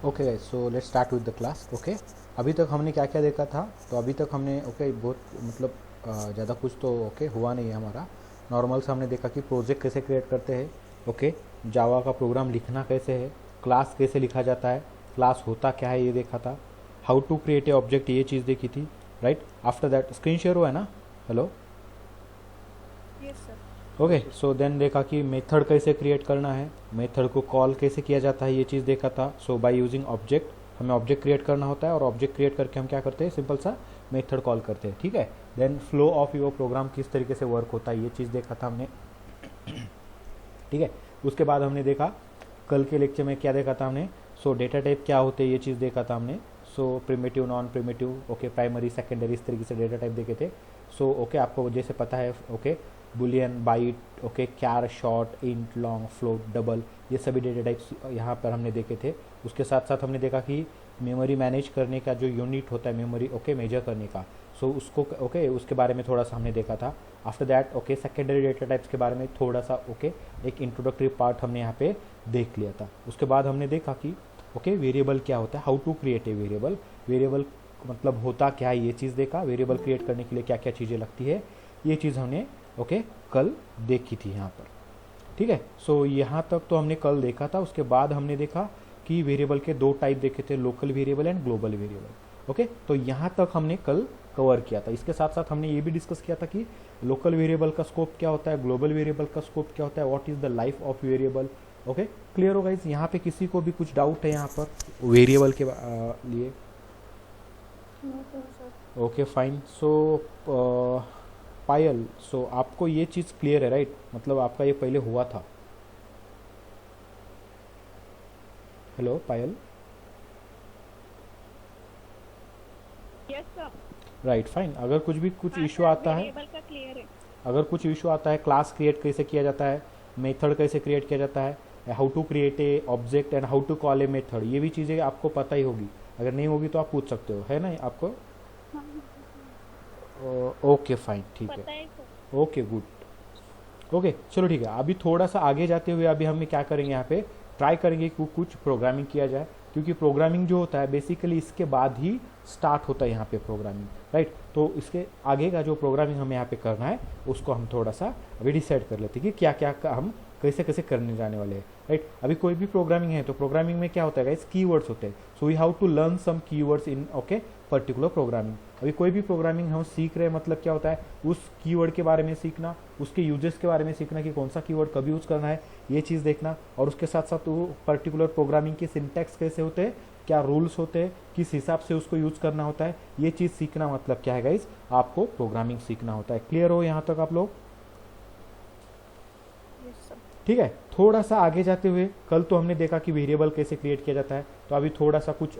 Okay so let's start with the class. Okay अभी तक हमने क्या क्या देखा था, तो अभी तक हमने बहुत मतलब ज़्यादा कुछ तो हुआ नहीं है हमारा। नॉर्मल से हमने देखा कि प्रोजेक्ट कैसे क्रिएट करते हैं, जावा का प्रोग्राम लिखना कैसे है, क्लास कैसे लिखा जाता है, क्लास होता क्या है ये देखा था, how to create a object ये चीज़ देखी थी, right. After that screen share हुआ है ना, hello. Yes sir. Okay so then देखा कि मेथड कैसे क्रिएट करना है, मेथड को कॉल कैसे किया जाता है ये चीज़ देखा था। सो बाय यूजिंग ऑब्जेक्ट हमें ऑब्जेक्ट क्रिएट करना होता है और ऑब्जेक्ट क्रिएट करके हम क्या करते हैं, सिंपल सा मेथड कॉल करते हैं, ठीक है। Then flow of your program किस तरीके से वर्क होता है ये चीज़ देखा था हमने, ठीक है। उसके बाद हमने देखा कल के लेक्चर में क्या देखा था हमने, सो डेटा टाइप क्या होते हैं ये चीज़ देखा था हमने। So primitive, non primitive, okay, primary, secondary, इस तरीके से डेटा टाइप देखे थे। सो आपको जैसे पता है, boolean, byte, char, short, int, long, float, double, ये सभी डेटा टाइप्स यहाँ पर हमने देखे थे। उसके साथ साथ हमने देखा कि मेमोरी मैनेज करने का जो यूनिट होता है मेमोरी, मेजर करने का, सो उसको उसके बारे में थोड़ा सा हमने देखा था। After that secondary data types के बारे में थोड़ा सा एक इंट्रोडक्टरी पार्ट हमने यहाँ पे देख लिया था। उसके बाद हमने देखा कि वेरिएबल क्या होता है, how to create a variable, variable मतलब होता क्या है ये चीज़ देखा, वेरिएबल क्रिएट करने के लिए क्या क्या चीज़ें लगती है ये चीज़ हमने कल देखी थी यहाँ पर, ठीक है। सो यहाँ तक तो हमने कल देखा था। उसके बाद हमने देखा कि वेरिएबल के दो टाइप देखे थे, local variable and global variable, तो यहाँ तक हमने कल कवर किया था। इसके साथ साथ हमने ये भी डिस्कस किया था कि लोकल वेरिएबल का स्कोप क्या होता है, ग्लोबल वेरिएबल का स्कोप क्या होता है, what is the life of variable. Clear होगा इस, यहाँ पे किसी को भी कुछ डाउट है यहाँ पर वेरिएबल के लिए? Okay fine. सो पायल, सो आपको ये चीज़ क्लियर है राइट, मतलब आपका ये पहले हुआ था। Hello Payal. Yes sir. Right fine. अगर कुछ इशू सर, आता है, वेरिएबल का क्लियर है। अगर कुछ इशू आता है, क्लास क्रिएट कैसे किया जाता है, मेथड कैसे क्रिएट किया जाता है, how to create a object and how to call a method, ये भी चीज़ें आपको पता ही होगी। अगर नहीं होगी तो आप पूछ सकते हो, है ना आपको? ओके फाइन, ठीक पता है। है सर। Okay good. ओके चलो ठीक है। अभी थोड़ा सा आगे जाते हुए अभी हम क्या करेंगे, यहाँ पे ट्राई करेंगे कि कुछ प्रोग्रामिंग किया जाए, क्योंकि प्रोग्रामिंग जो होता है बेसिकली इसके बाद ही स्टार्ट होता है यहाँ पे प्रोग्रामिंग, राइट। तो इसके आगे का जो प्रोग्रामिंग हमें यहाँ पे करना है उसको हम थोड़ा सा अभी डिसाइड कर लेते हैं कि क्या क्या हम कैसे कैसे करने जाने वाले हैं, राइट। अभी कोई भी प्रोग्रामिंग है तो प्रोग्रामिंग में क्या होता है गाइस, कीवर्ड्स होते हैं। So we have to learn some keywords in particular programming. अभी कोई भी प्रोग्रामिंग हम सीख रहे हैं, मतलब क्या होता है, उस कीवर्ड के बारे में सीखना, उसके यूजेस के बारे में सीखना कि कौन सा कीवर्ड कब यूज़ करना है ये चीज़ देखना, और उसके साथ साथ वो पर्टिकुलर प्रोग्रामिंग के सिंटैक्स कैसे होते हैं, क्या रूल्स होते हैं, किस हिसाब से उसको यूज़ करना होता है, ये चीज़ सीखना मतलब क्या है गाइज, आपको प्रोग्रामिंग सीखना होता है। क्लियर हो यहाँ तक आप लोग? Yes sir. ठीक है। थोड़ा सा आगे जाते हुए, कल तो हमने देखा कि वेरिएबल कैसे क्रिएट किया जाता है, तो अभी थोड़ा सा कुछ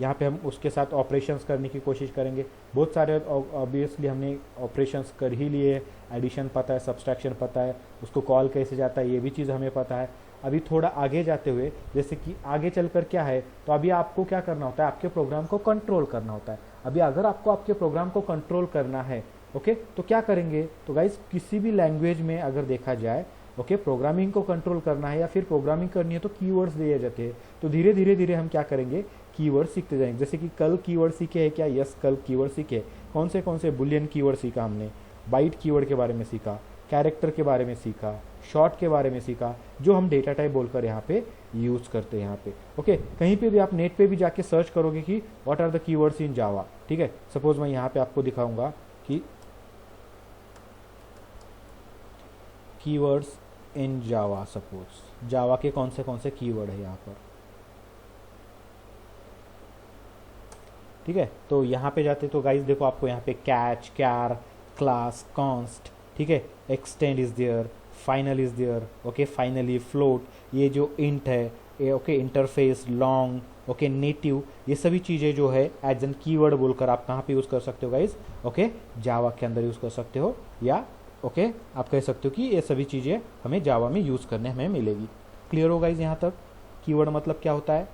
यहाँ पे हम उसके साथ ऑपरेशंस करने की कोशिश करेंगे। बहुत सारे ऑब्वियसली हमने ऑपरेशंस कर ही लिए, एडिशन पता है, सब्सट्रैक्शन पता है, उसको कॉल कैसे जाता है ये भी चीज़ हमें पता है। अभी थोड़ा आगे जाते हुए, जैसे कि आगे चलकर क्या है, तो अभी आपको क्या करना होता है, आपके प्रोग्राम को कंट्रोल करना होता है। अभी अगर आपको आपके प्रोग्राम को कंट्रोल करना है, तो क्या करेंगे, तो गाइज किसी भी लैंग्वेज में अगर देखा जाए, प्रोग्रामिंग को कंट्रोल करना है या फिर प्रोग्रामिंग करनी है तो कीवर्ड्स दिए जाते हैं। तो धीरे धीरे धीरे हम क्या करेंगे, कीवर्ड सीखते जाएंगे। जैसे कि कल कीवर्ड सीखे हैं क्या? यस, कल कीवर्ड सीखे। कौन से बुलियन कीवर्ड सीखा हमने, बाइट कीवर्ड के बारे में सीखा, कैरेक्टर के बारे में सीखा, शॉर्ट के बारे में सीखा, जो हम डेटा टाइप बोलकर यहाँ पे यूज करते हैं यहाँ पे। कहीं पे भी आप नेट पे भी जाके सर्च करोगे कि what are the keywords in Java, ठीक है। सपोज मैं यहाँ पे आपको दिखाऊंगा कि कीवर्ड्स इन जावा, सपोज जावा के कौन से कीवर्ड है यहाँ पर, ठीक है। तो यहाँ पे जाते तो गाइस देखो, आपको यहाँ पे कैच, कैर, क्लास, कॉन्स्ट, ठीक है, extend is there, final is there, finally, float, ये जो इंट है ये, इंटरफेस, लॉन्ग, नेटिव, ये सभी चीज़ें जो है एज एन कीवर्ड बोलकर आप कहाँ पे यूज़ कर सकते हो गाइस, जावा के अंदर यूज़ कर सकते हो, या आप कह सकते हो कि ये सभी चीज़ें हमें जावा में यूज़ करने हमें मिलेगी। क्लियर होगा इस यहाँ तक? कीवर्ड मतलब क्या होता है,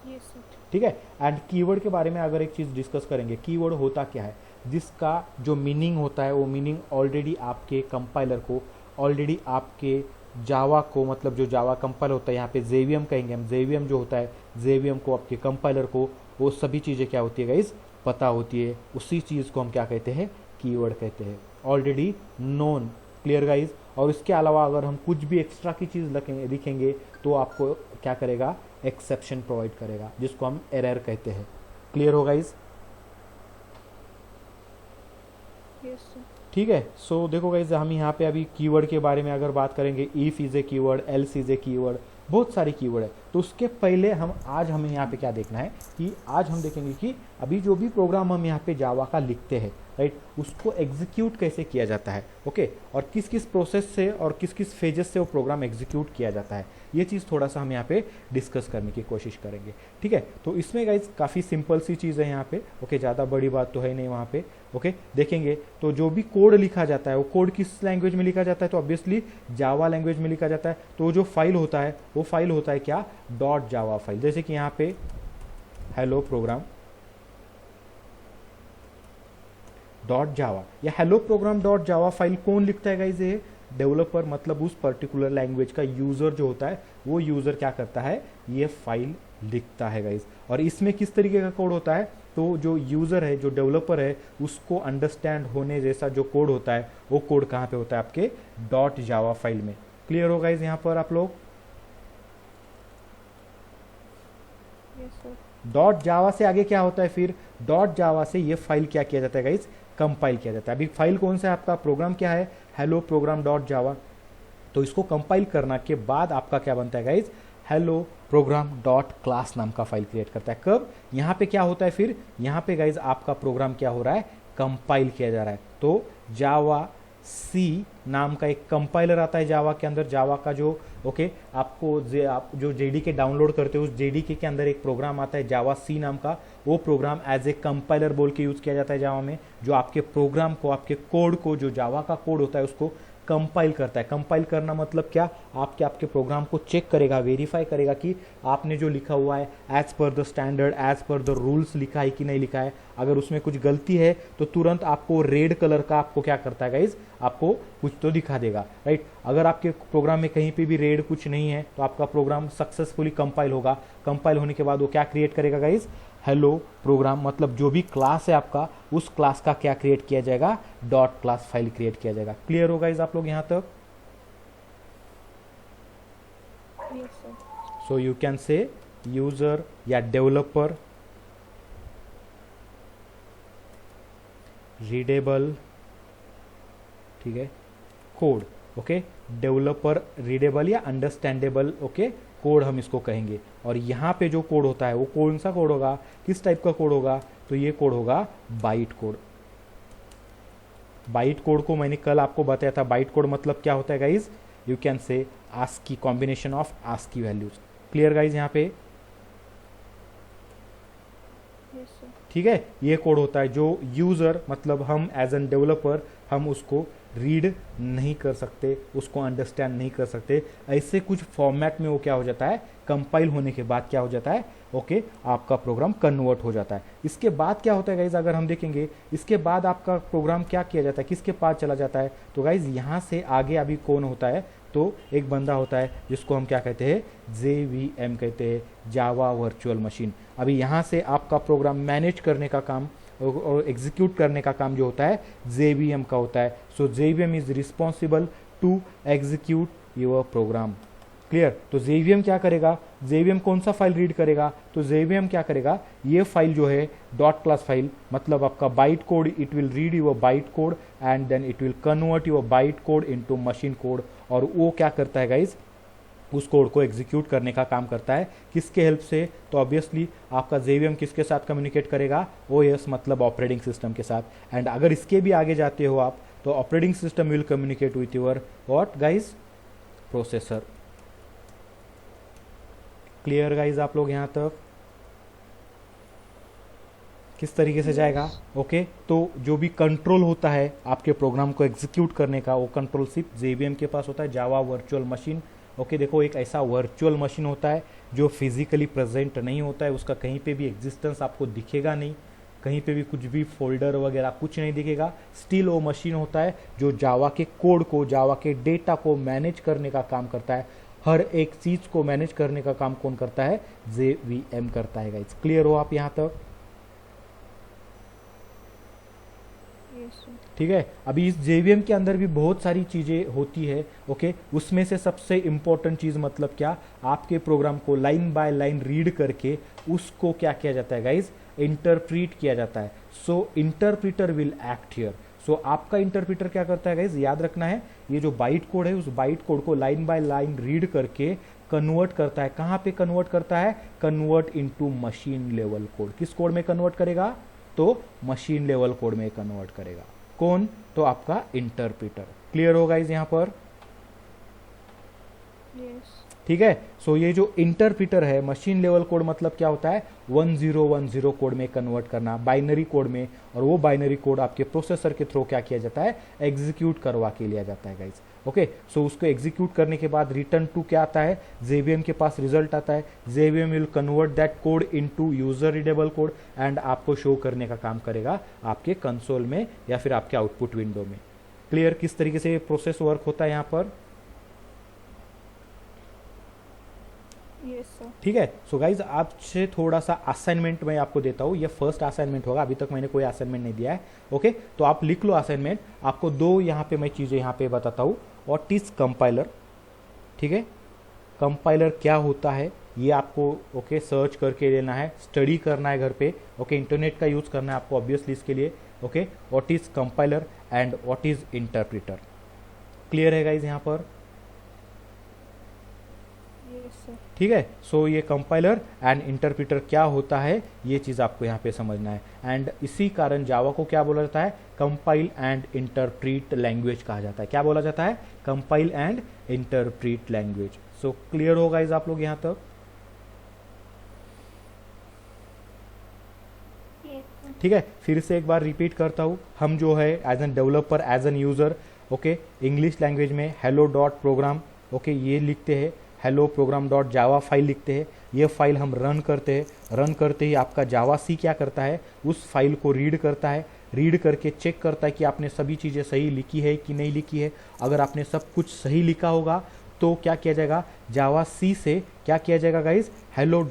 यस सर। ठीक है। एंड कीवर्ड के बारे में अगर एक चीज़ डिस्कस करेंगे, कीवर्ड होता क्या है, जिसका जो मीनिंग होता है वो मीनिंग ऑलरेडी आपके कंपाइलर को, ऑलरेडी आपके जावा को, मतलब जो जावा कंपाइलर होता है, यहाँ पे जेवीएम कहेंगे हम, जेवीएम जो होता है, जेवीएम को आपके कंपाइलर को वो सभी चीज़ें क्या होती है गाइज, पता होती है। उसी चीज़ को हम क्या कहते हैं, कीवर्ड कहते हैं, ऑलरेडी नोन। Clear guys. और इसके अलावा अगर हम कुछ भी एक्स्ट्रा की चीज़ लिखेंगे तो आपको क्या करेगा, एक्सेप्शन प्रोवाइड करेगा, जिसको हम एरर कहते हैं। क्लियर हो गाइज। Yes, sir. ठीक है। सो देखो गाइज, हम यहाँ पे अभी कीवर्ड के बारे में अगर बात करेंगे, if is a keyword, else is a keyword, बहुत सारे कीवर्ड है। तो उसके पहले आज हमें यहाँ पे क्या देखना है कि आज हम देखेंगे कि अभी जो भी प्रोग्राम हम यहाँ पे जावा का लिखते हैं, राइट, उसको एग्जीक्यूट कैसे किया जाता है, ओके, और किस किस प्रोसेस से और किस किस फेजेस से वो प्रोग्राम एग्जीक्यूट किया जाता है, ये चीज़ थोड़ा सा हम यहाँ पे डिस्कस करने की कोशिश करेंगे। ठीक है। तो इसमें गाइज काफ़ी सिंपल सी चीज़ है यहाँ पे, ओके, ज़्यादा बड़ी बात तो है नहीं वहाँ पे, ओके। देखेंगे तो जो भी कोड लिखा जाता है वो कोड किस लैंग्वेज में लिखा जाता है, तो ऑब्वियसली जावा लैंग्वेज में लिखा जाता है। तो जो फाइल होता है वो फाइल होता है क्या, डॉट जावा फाइल। जैसे कि यहाँ पे हेलो प्रोग्राम डॉट जावा, या hello program dot java file कौन लिखता है गाइज, ये डेवलपर, मतलब उस पर्टिकुलर लैंग्वेज का यूजर जो होता है, वो यूजर क्या करता है, ये फाइल लिखता है गाइज। और इसमें किस तरीके का कोड होता है, तो जो यूजर है, जो डेवलपर है, उसको अंडरस्टैंड होने जैसा जो कोड होता है, वो कोड कहाँ पे होता है, आपके डॉट जावा फाइल में। क्लियर हो गाइज यहाँ पर आप लोग। Yes, sir. डॉट जावा से आगे क्या होता है, फिर डॉट जावा से ये फाइल क्या किया जाता है गाइज, कंपाइल किया जाता है। अभी फाइल कौन सा है आपका, प्रोग्राम क्या है, हेलो प्रोग्राम डॉट जावा। तो इसको कंपाइल करना के बाद आपका क्या बनता है guys, hello program dot class नाम का फाइल क्रिएट करता है। कब, यहाँ पे क्या होता है, फिर यहाँ पे गाइज आपका प्रोग्राम क्या हो रहा है, कंपाइल किया जा रहा है। तो जावा सी नाम का एक कंपाइलर आता है जावा के अंदर, जावा का जो, ओके, आपको आप जो जेडीके डाउनलोड करते हो, उस जेडीके के अंदर एक प्रोग्राम आता है जावा सी नाम का। वो प्रोग्राम एज ए कंपाइलर बोल के यूज़ किया जाता है जावा में, जो आपके प्रोग्राम को, आपके कोड को, जो जावा का कोड होता है उसको कंपाइल करता है। कंपाइल करना मतलब क्या, आपके प्रोग्राम को चेक करेगा, वेरीफाई करेगा कि आपने जो लिखा हुआ है as per the standard, as per the rules लिखा है कि नहीं लिखा है। अगर उसमें कुछ गलती है तो तुरंत आपको रेड कलर का आपको क्या करता है गाइज, आपको कुछ तो दिखा देगा, राइट। अगर आपके प्रोग्राम में कहीं पे भी रेड कुछ नहीं है तो आपका प्रोग्राम सक्सेसफुली कंपाइल होगा। कंपाइल होने के बाद वो क्या क्रिएट करेगा गाइज, हेलो प्रोग्राम, मतलब जो भी क्लास है आपका, उस क्लास का क्या क्रिएट किया जाएगा, डॉट क्लास फाइल क्रिएट किया जाएगा। क्लियर होगा गाइज आप लोग यहाँ तक। Yes, sir. So you can से यूजर या डेवलपर रीडेबल, ठीक है, कोड, ओके, डेवलपर रीडेबल या अंडरस्टैंडेबल, ओके, कोड हम इसको कहेंगे। और यहाँ पे जो कोड होता है वो कौन सा कोड होगा, किस टाइप का कोड होगा, तो ये कोड होगा बाइट कोड। बाइट कोड को मैंने कल आपको बताया था, बाइट कोड मतलब क्या होता है guys, you can say ASCII, combination of ASCII values. Clear guys यहाँ पे, Yes, sir. ठीक है। ये कोड होता है जो यूजर, मतलब हम एज एन डेवलपर हम उसको रीड नहीं कर सकते, उसको अंडरस्टैंड नहीं कर सकते। ऐसे कुछ फॉर्मेट में वो क्या हो जाता है, कंपाइल होने के बाद क्या हो जाता है, ओके, आपका प्रोग्राम कन्वर्ट हो जाता है। इसके बाद क्या होता है गाइज, अगर हम देखेंगे इसके बाद आपका प्रोग्राम क्या किया जाता है, किसके पास चला जाता है, तो गाइज यहाँ से आगे अभी कौन होता है, तो एक बंदा होता है जिसको हम क्या कहते हैं, JVM कहते हैं, जावा वर्चुअल मशीन। अभी यहाँ से आपका प्रोग्राम मैनेज करने का काम और एग्जीक्यूट करने का काम जो होता है JVM का होता है। So JVM is responsible to execute your program. Clear. तो JVM क्या करेगा, JVM कौन सा फाइल रीड करेगा, तो JVM क्या करेगा, ये फाइल जो है डॉट क्लास फाइल, मतलब आपका byte code, it will read your byte code and then it will convert your byte code into machine code. और वो क्या करता है गाइज, उस कोड को एग्जीक्यूट करने का काम करता है। किसके हेल्प से, तो ऑब्वियसली आपका JVM किसके साथ कम्युनिकेट करेगा, OS मतलब ऑपरेटिंग सिस्टम के साथ। एंड अगर इसके भी आगे जाते हो आप, तो operating system will communicate with your what guys, processor. Clear guys आप लोग यहाँ तक, किस तरीके से जाएगा, ओके। तो जो भी कंट्रोल होता है आपके प्रोग्राम को एग्जीक्यूट करने का, वो कंट्रोल सिर्फ JVM के पास होता है, जावा वर्चुअल मशीन। ओके, देखो एक ऐसा वर्चुअल मशीन होता है जो फिजिकली प्रेजेंट नहीं होता है, उसका कहीं पे भी एग्जिस्टेंस आपको दिखेगा नहीं, कहीं पे भी कुछ भी फोल्डर वगैरह कुछ नहीं दिखेगा। स्टिल वो मशीन होता है जो जावा के कोड को, जावा के डेटा को मैनेज करने का काम करता है। हर एक चीज को मैनेज करने का काम कौन करता है? JVM करता है गाइस। क्लियर हो आप यहाँ तक? Yes, sir. ठीक है, अभी इस JVM के अंदर भी बहुत सारी चीजें होती है। ओके, उसमें से सबसे इंपॉर्टेंट चीज मतलब क्या? आपके प्रोग्राम को लाइन बाय लाइन रीड करके उसको क्या किया जाता है गाइज? इंटरप्रीट किया जाता है। सो इंटरप्रीटर विल एक्ट हियर। सो आपका इंटरप्रीटर क्या करता है गाइज? याद रखना है, ये जो बाइट कोड है उस बाइट कोड को लाइन बाय लाइन रीड करके कन्वर्ट करता है। कहाँ पे कन्वर्ट करता है? Convert into machine level code. किस कोड में कन्वर्ट करेगा? तो मशीन लेवल कोड में कन्वर्ट करेगा। कौन? तो आपका इंटरप्रीटर। क्लियर होगा इस यहाँ पर? Yes. ठीक है, सो ये जो इंटरप्रीटर है, मशीन लेवल कोड मतलब क्या होता है? 1010 कोड में कन्वर्ट करना, बाइनरी कोड में, और वो बाइनरी कोड आपके प्रोसेसर के थ्रू क्या किया जाता है? एग्जीक्यूट करवा के लिया जाता है गाइज। ओके, सो उसको एग्जीक्यूट करने के बाद रिटर्न टू क्या आता है? JVM के पास रिजल्ट आता है। JVM will convert that code into user readable code and आपको शो करने का काम करेगा आपके कंसोल में या फिर आपके आउटपुट विंडो में। क्लियर किस तरीके से प्रोसेस वर्क होता है यहाँ पर? Yes, sir. ठीक है, सो गाइज आपसे थोड़ा सा असाइनमेंट मैं आपको देता हूँ। ये फर्स्ट असाइनमेंट होगा, अभी तक मैंने कोई असाइनमेंट नहीं दिया है। ओके, तो आप लिख लो असाइनमेंट। आपको दो यहाँ पे मैं चीज़ें यहाँ पे बताता हूँ। What is compiler? ठीक है, कंपाइलर क्या होता है ये आपको ओके सर्च करके लेना है, स्टडी करना है घर पे। ओके, इंटरनेट का यूज़ करना है आपको ऑब्वियसली इसके लिए। Okay, what is compiler and what is interpreter? Clear है गाइज यहाँ पर? Yes, sir. ठीक है, सो ये कंपाइलर एंड इंटरप्रीटर क्या होता है ये चीज़ आपको यहाँ पे समझना है। एंड इसी कारण जावा को क्या बोला जाता है? कंपाइल एंड इंटरप्रीट लैंग्वेज कहा जाता है। क्या बोला जाता है? Compile and interpret language. So clear होगा इस आप लोग यहाँ तक? Yes, sir. ठीक है, फिर से एक बार रिपीट करता हूँ। हम जो है as an developer, as an user, okay, English language में हेलो डॉट प्रोग्राम, ओके, ये लिखते हैं। Hello program dot java file लिखते हैं। ये फाइल हम रन करते हैं। रन करते ही आपका जावा सी क्या करता है? उस फाइल को रीड करता है। रीड करके चेक करता है कि आपने सभी चीज़ें सही लिखी है कि नहीं लिखी है। अगर आपने सब कुछ सही लिखा होगा तो क्या किया जाएगा? जावा सी से क्या किया जाएगा guys? Hello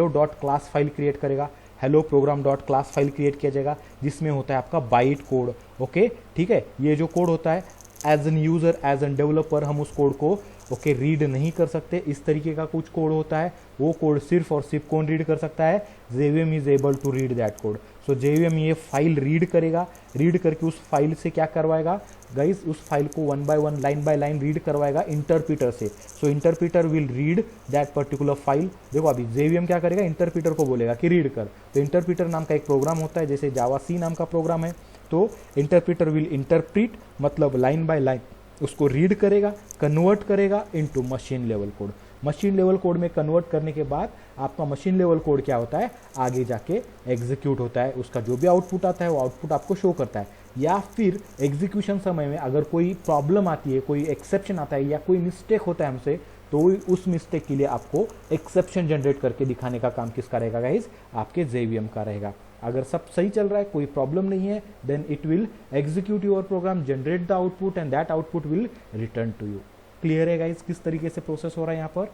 dot class file create करेगा। Hello program dot class file create किया जाएगा जिसमें होता है आपका बाइट कोड। ओके, ठीक है, ये जो कोड होता है as an user, as an developer हम उस कोड को ओके रीड नहीं कर सकते। इस तरीके का कुछ कोड होता है, वो कोड सिर्फ और सिर्फ कौन रीड कर सकता है? JVM is able to read that code. So JVM ये फाइल रीड करेगा। रीड करके उस फाइल से क्या करवाएगा गाइज? उस फाइल को one by one, line by line read करवाएगा इंटरप्रीटर से। So interpreter will read that particular file. देखो अभी JVM क्या करेगा? इंटरप्रीटर को बोलेगा कि रीड कर। तो इंटरप्रीटर नाम का एक प्रोग्राम होता है, जैसे जावा सी नाम का प्रोग्राम है। तो इंटरप्रीटर विल इंटरप्रीट मतलब लाइन बाय लाइन उसको रीड करेगा, कन्वर्ट करेगा into machine level code. Machine level code में कन्वर्ट करने के बाद आपका मशीन लेवल कोड क्या होता है? आगे जाके एग्जीक्यूट होता है। उसका जो भी आउटपुट आता है वो आउटपुट आपको शो करता है। या फिर एग्जीक्यूशन समय में अगर कोई प्रॉब्लम आती है, कोई एक्सेप्शन आता है या कोई मिस्टेक होता है हमसे, तो उस मिस्टेक के लिए आपको एक्सेप्शन जनरेट करके दिखाने का काम किसका रहेगा गाइज? आपके JVM का रहेगा। अगर सब सही चल रहा है, कोई प्रॉब्लम नहीं है, then it will execute your program, generate the output and that output will return to you. Clear है गाइज किस तरीके से प्रोसेस हो रहा है यहाँ पर?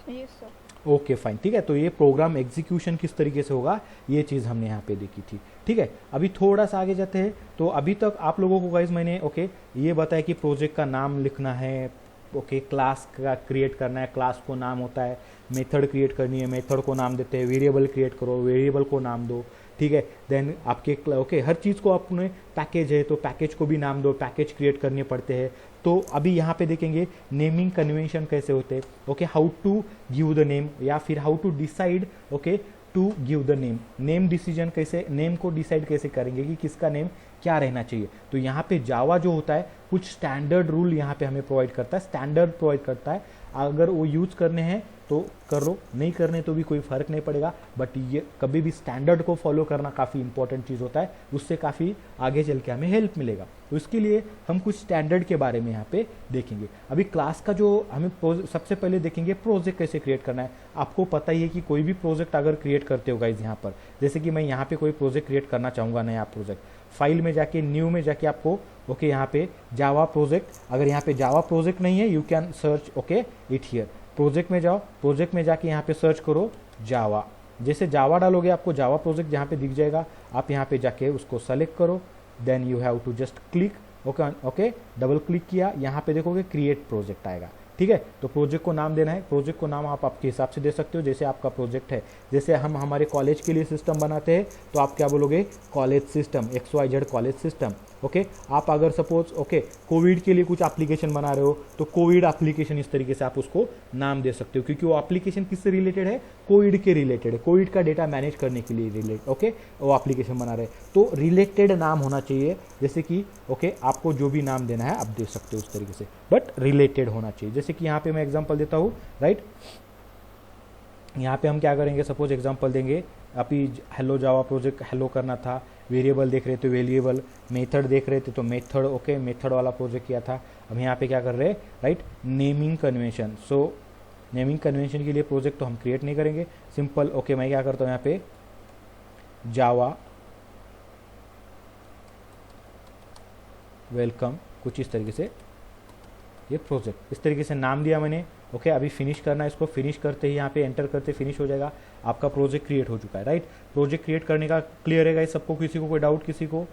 Yes, sir. ओके फाइन, ठीक है, तो ये प्रोग्राम एग्जीक्यूशन किस तरीके से होगा ये चीज़ हमने यहाँ पे देखी थी। ठीक है, अभी थोड़ा सा आगे जाते हैं। तो अभी तक आप लोगों को गाइज मैंने ओके ये बताया कि प्रोजेक्ट का नाम लिखना है, ओके, क्लास का क्रिएट करना है, क्लास को नाम होता है, मेथड क्रिएट करनी है, मेथड को नाम देते हैं, वेरिएबल क्रिएट करो, वेरिएबल को नाम दो। ठीक है, देन आपके ओके हर चीज़ को अपने पैकेज है तो पैकेज को भी नाम दो, पैकेज क्रिएट करने पड़ते हैं। तो अभी यहाँ पे देखेंगे नेमिंग कन्वेंशन कैसे होते हैं। Okay, how to give the name या फिर how to decide okay to give the name. Name decision कैसे, नेम को डिसाइड कैसे करेंगे कि किसका नेम क्या रहना चाहिए। तो यहाँ पे जावा जो होता है कुछ स्टैंडर्ड रूल यहाँ पे हमें प्रोवाइड करता है, स्टैंडर्ड प्रोवाइड करता है। अगर वो यूज करने हैं तो कर लो, नहीं करने तो भी कोई फ़र्क नहीं पड़ेगा, बट ये कभी भी स्टैंडर्ड को फॉलो करना काफ़ी इंपॉर्टेंट चीज़ होता है, उससे काफ़ी आगे चल के हमें हेल्प मिलेगा। तो इसके लिए हम कुछ स्टैंडर्ड के बारे में यहाँ पे देखेंगे। अभी क्लास का जो हमें सबसे पहले देखेंगे प्रोजेक्ट कैसे क्रिएट करना है। आपको पता ही है कि कोई भी प्रोजेक्ट अगर क्रिएट करते हो गाइज यहाँ पर, जैसे कि मैं यहाँ पे कोई प्रोजेक्ट क्रिएट करना चाहूँगा, नया प्रोजेक्ट, फाइल में जाके न्यू में जाके आपको ओके यहाँ पे जावा प्रोजेक्ट, अगर यहाँ पे जावा प्रोजेक्ट नहीं है you can search okay it here. Project में जाओ, प्रोजेक्ट में जाके यहाँ पे सर्च करो जावा, जैसे जावा डालोगे आपको जावा प्रोजेक्ट जहाँ पे दिख जाएगा, आप यहाँ पे जाके उसको सेलेक्ट करो, then you have to just click okay double click किया, यहाँ पे देखोगे क्रिएट प्रोजेक्ट आएगा, ठीक है। तो प्रोजेक्ट को नाम देना है, प्रोजेक्ट को नाम आप आपके हिसाब से दे सकते हो जैसे आपका प्रोजेक्ट है। जैसे हम हमारे कॉलेज के लिए सिस्टम बनाते हैं तो आप क्या बोलोगे, college system, XYZ college system, okay. आप अगर सपोज ओके कोविड के लिए कुछ एप्लीकेशन बना रहे हो तो कोविड एप्लीकेशन, इस तरीके से आप उसको नाम दे सकते हो, क्योंकि वो एप्लीकेशन किससे रिलेटेड है, कोविड के रिलेटेड है, कोविड का डेटा मैनेज करने के लिए रिलेटेड ओके वो एप्लीकेशन बना रहे हैं। तो रिलेटेड नाम होना चाहिए, जैसे कि ओके आपको जो भी नाम देना है आप दे सकते हो उस तरीके से, बट रिलेटेड होना चाहिए। जैसे कि यहाँ पे मैं एग्जांपल देता हूँ, राइट। यहाँ पे हम क्या करेंगे, सपोज एग्जांपल देंगे, अभी हेलो जावा प्रोजेक्ट हेलो करना था, वेरिएबल देख रहे थे वेरिएबल, मेथड देख रहे थे तो मेथड ओके मेथड वाला प्रोजेक्ट किया था। अब यहाँ पे क्या कर रहे हैं, राइट, नेमिंग कन्वेंशन। सो नेमिंग कन्वेंशन के लिए प्रोजेक्ट तो हम क्रिएट नहीं करेंगे, सिंपल ओके मैं क्या करता हूँ यहाँ पे जावा वेलकम, कुछ इस तरीके से ये प्रोजेक्ट, इस तरीके से नाम दिया मैंने, ओके। अभी फिनिश करना है इसको, फिनिश करते ही यहाँ पे एंटर करते फिनिश हो जाएगा, आपका प्रोजेक्ट क्रिएट हो चुका है, राइट। प्रोजेक्ट क्रिएट करने का क्लियर है गाइस सबको, किसी को कोई डाउट, किसी को,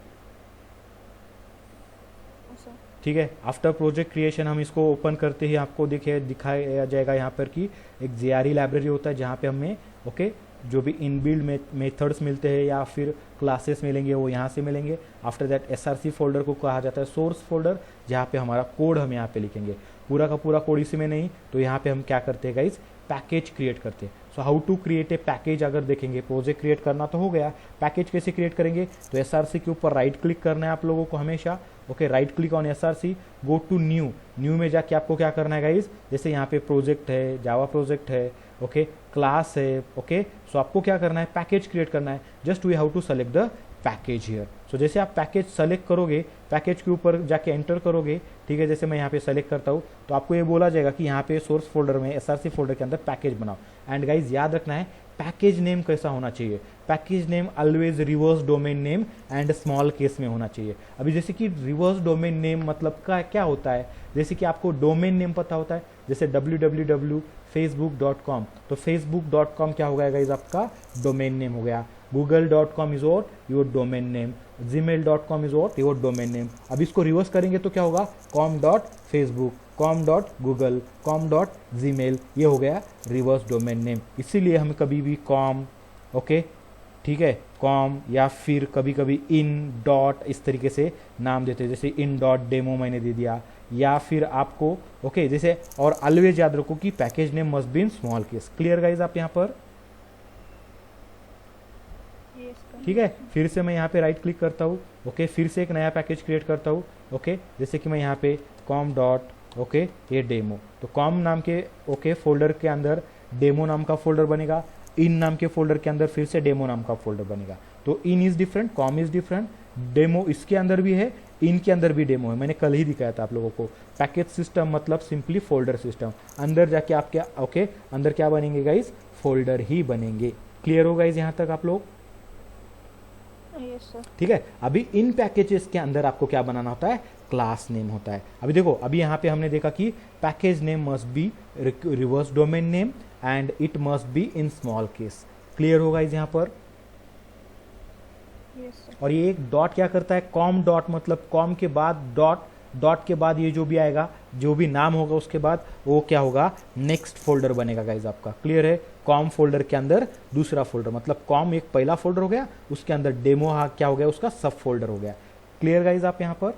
ठीक है। आफ्टर प्रोजेक्ट क्रिएशन हम इसको ओपन करते ही आपको दिखाया जाएगा यहाँ पर कि एक JRE लाइब्रेरी होता है जहाँ पे हमें ओके जो भी इनबिल्ड मेथड्स मिलते हैं या फिर क्लासेस मिलेंगे वो यहाँ से मिलेंगे। आफ्टर दैट SRC फोल्डर को कहा जाता है सोर्स फोल्डर, जहाँ पे हमारा कोड हम यहाँ पे लिखेंगे, पूरा का पूरा कोड इसी में नहीं, तो यहाँ पे हम क्या करते हैं गाइज, पैकेज क्रिएट करते हैं। So how to create a package, अगर देखेंगे प्रोजेक्ट क्रिएट करना तो हो गया, पैकेज कैसे क्रिएट करेंगे, तो SRC के ऊपर राइट क्लिक करना है आप लोगों को हमेशा, okay. Right click on SRC, go to new, new में जाके आपको क्या करना है गाइज, जैसे यहाँ पे प्रोजेक्ट है, जावा प्रोजेक्ट है, ओके, क्लास है, ओके। सो आपको क्या करना है, पैकेज क्रिएट करना है, just we have to select the package here. So जैसे आप पैकेज सेलेक्ट करोगे, पैकेज के ऊपर जाके एंटर करोगे, ठीक है, जैसे मैं यहाँ पे सेलेक्ट करता हूँ तो आपको ये बोला जाएगा कि यहाँ पे सोर्स फोल्डर में SRC फोल्डर के अंदर पैकेज बनाओ। एंड गाइज याद रखना है पैकेज नेम कैसा होना चाहिए, package name always reverse domain name and small case में होना चाहिए। अभी जैसे कि रिवर्स डोमेन नेम मतलब क्या होता है, जैसे कि आपको डोमेन नेम पता होता है, जैसे www.facebook.com, तो facebook.com क्या हो गया गाइज, आपका डोमेन नेम हो गया। google.com is your domain name, gmail.com is your domain name. अब इसको रिवर्स करेंगे तो क्या होगा, com.facebook, com.google, com.gmail, ये हो गया रिवर्स डोमेन नेम। इसीलिए हम कभी भी com ओके ठीक है com या फिर कभी कभी in डॉट इस तरीके से नाम देते हैं, जैसे in डॉट डेमो मैंने दे दिया, या फिर आपको ओके जैसे, और ऑलवेज याद रखो कि package name must be in small case. Clear guys आप यहाँ पर, ठीक है। फिर से मैं यहाँ पे राइट क्लिक करता हूँ, ओके, फिर से एक नया पैकेज क्रिएट करता हूँ, ओके, जैसे कि मैं यहाँ पे com डॉट ओके ये डेमो, तो com नाम के ओके फोल्डर के अंदर डेमो नाम का फोल्डर बनेगा, इन नाम के फोल्डर के अंदर फिर से डेमो नाम का फोल्डर बनेगा। तो in is different, com is different, demo इसके अंदर भी है, इन के अंदर भी डेमो है, मैंने कल ही दिखाया था आप लोगों को। पैकेज सिस्टम मतलब सिंपली फोल्डर सिस्टम, अंदर जाके आप क्या ओके अंदर क्या बनेंगे गाइज, फोल्डर ही बनेंगे। क्लियर हो गाइज यहाँ तक आप लोग, ठीक है। अभी इन पैकेजेस के अंदर आपको क्या बनाना होता है, क्लास नेम होता है। अभी देखो, अभी यहाँ पे हमने देखा कि package name must be reverse domain name and it must be in small case. Clear होगा इस यहाँ पर। और ये एक डॉट क्या करता है, कॉम डॉट मतलब कॉम के बाद डॉट, डॉट के बाद ये जो भी आएगा, जो भी नाम होगा उसके बाद वो क्या होगा, नेक्स्ट फोल्डर बनेगा गाइज आपका। क्लियर है, कॉम फोल्डर के अंदर दूसरा फोल्डर, मतलब कॉम एक पहला फोल्डर हो गया, उसके अंदर डेमो क्या हो गया, उसका सब फोल्डर हो गया। क्लियर गाइज आप यहाँ पर,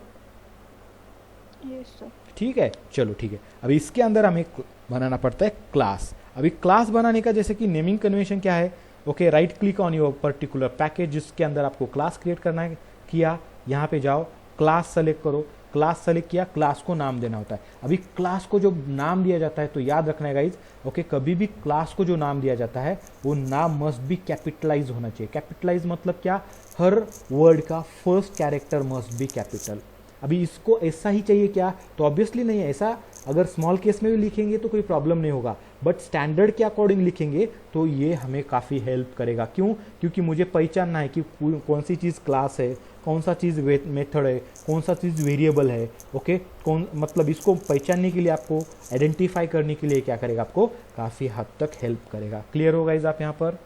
ठीक है। चलो ठीक है, अभी इसके अंदर हमें बनाना पड़ता है क्लास। अभी क्लास बनाने का जैसे कि नेमिंग कन्वेंशन क्या है, okay, right click on your particular package जिसके अंदर आपको क्लास क्रिएट करना है, किया, यहाँ पे जाओ, क्लास सेलेक्ट करो, क्लास सेलेक्ट किया, क्लास को नाम देना होता है। अभी क्लास को जो नाम दिया जाता है तो याद रखना है गाइज, ओके, कभी भी क्लास को जो नाम दिया जाता है वो नाम मस्ट बी कैपिटलाइज होना चाहिए। कैपिटलाइज मतलब क्या, हर वर्ड का first character must be capital. अभी इसको ऐसा ही चाहिए क्या, तो ऑब्वियसली नहीं है ऐसा। अगर स्मॉल केस में भी लिखेंगे तो कोई प्रॉब्लम नहीं होगा, बट स्टैंडर्ड के अकॉर्डिंग लिखेंगे तो ये हमें काफ़ी हेल्प करेगा। क्यों, क्योंकि मुझे पहचानना है कि कौन सी चीज़ क्लास है, कौन सा चीज़ मेथड है, कौन सा चीज़ वेरिएबल है। ओके, कौन मतलब इसको पहचानने के लिए, आपको आइडेंटिफाई करने के लिए क्या करेगा, आपको काफ़ी हद तक हेल्प करेगा। क्लियर होगा इस आप यहाँ पर?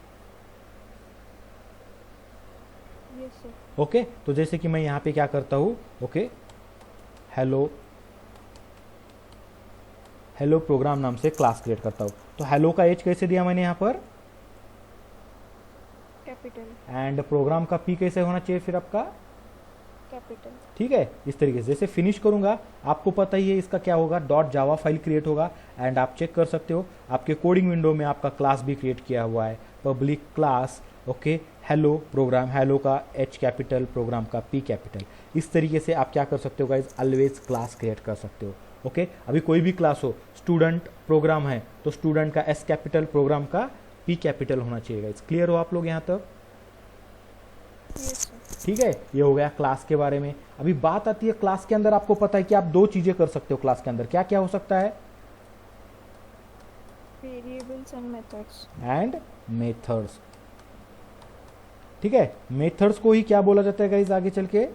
Yes, sir. ओके, तो जैसे कि मैं यहाँ पे क्या करता हूँ, ओके, हेलो हेलो प्रोग्राम नाम से क्लास क्रिएट करता हूँ। तो हेलो का एज कैसे दिया मैंने यहाँ पर, Capital. एंड प्रोग्राम का पी कैसे होना चाहिए फिर आपका, Capital. ठीक है। इस तरीके से जैसे फिनिश करूंगा, आपको पता ही है इसका क्या होगा, डॉट जावा फाइल क्रिएट होगा। एंड आप चेक कर सकते हो आपके कोडिंग विंडो में आपका क्लास भी क्रिएट किया हुआ है, public class, okay, hello program, hello का एच कैपिटल, प्रोग्राम का पी कैपिटल। इस तरीके से आप क्या कर सकते हो गाइज, ऑलवेज क्लास क्रिएट कर सकते हो। ओके, अभी कोई भी क्लास हो, स्टूडेंट प्रोग्राम है तो स्टूडेंट का एस कैपिटल, प्रोग्राम का पी कैपिटल होना चाहिए गाइज। क्लियर हो आप लोग यहाँ तक? Yes, sir. ठीक है, ये हो गया क्लास के बारे में। अभी बात आती है क्लास के अंदर, आपको पता है कि आप दो चीजें कर सकते हो क्लास के अंदर, क्या क्या हो सकता है, Variables and methods. And methods. ठीक है, मेथड्स को ही क्या बोला जाता है गाइस आगे चल के,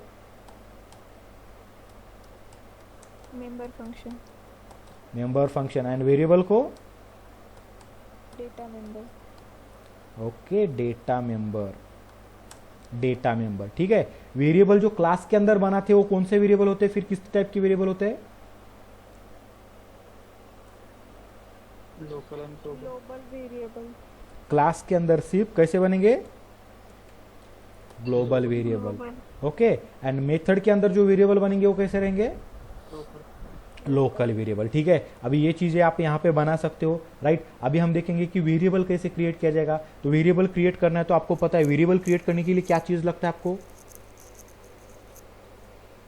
Member function. Member function, and variable को, Data member. Okay, data member, data member. ठीक है, वेरिएबल जो क्लास के अंदर बनाते हैं वो कौन से वेरिएबल होते हैं, फिर किस टाइप के वेरिएबल होते हैं, local and global. Global variable. Class के अंदर सिर्फ कैसे बनेंगे, global variable. Global. Okay, and method के अंदर जो वेरिएबल बनेंगे वो कैसे रहेंगे, लोकल। Local variable. ठीक है, अभी ये चीजें आप यहाँ पे बना सकते हो, राइट। अभी हम देखेंगे कि वेरिएबल कैसे क्रिएट किया जाएगा। तो वेरिएबल क्रिएट करना है तो आपको पता है वेरिएबल क्रिएट करने के लिए क्या चीज लगता है आपको,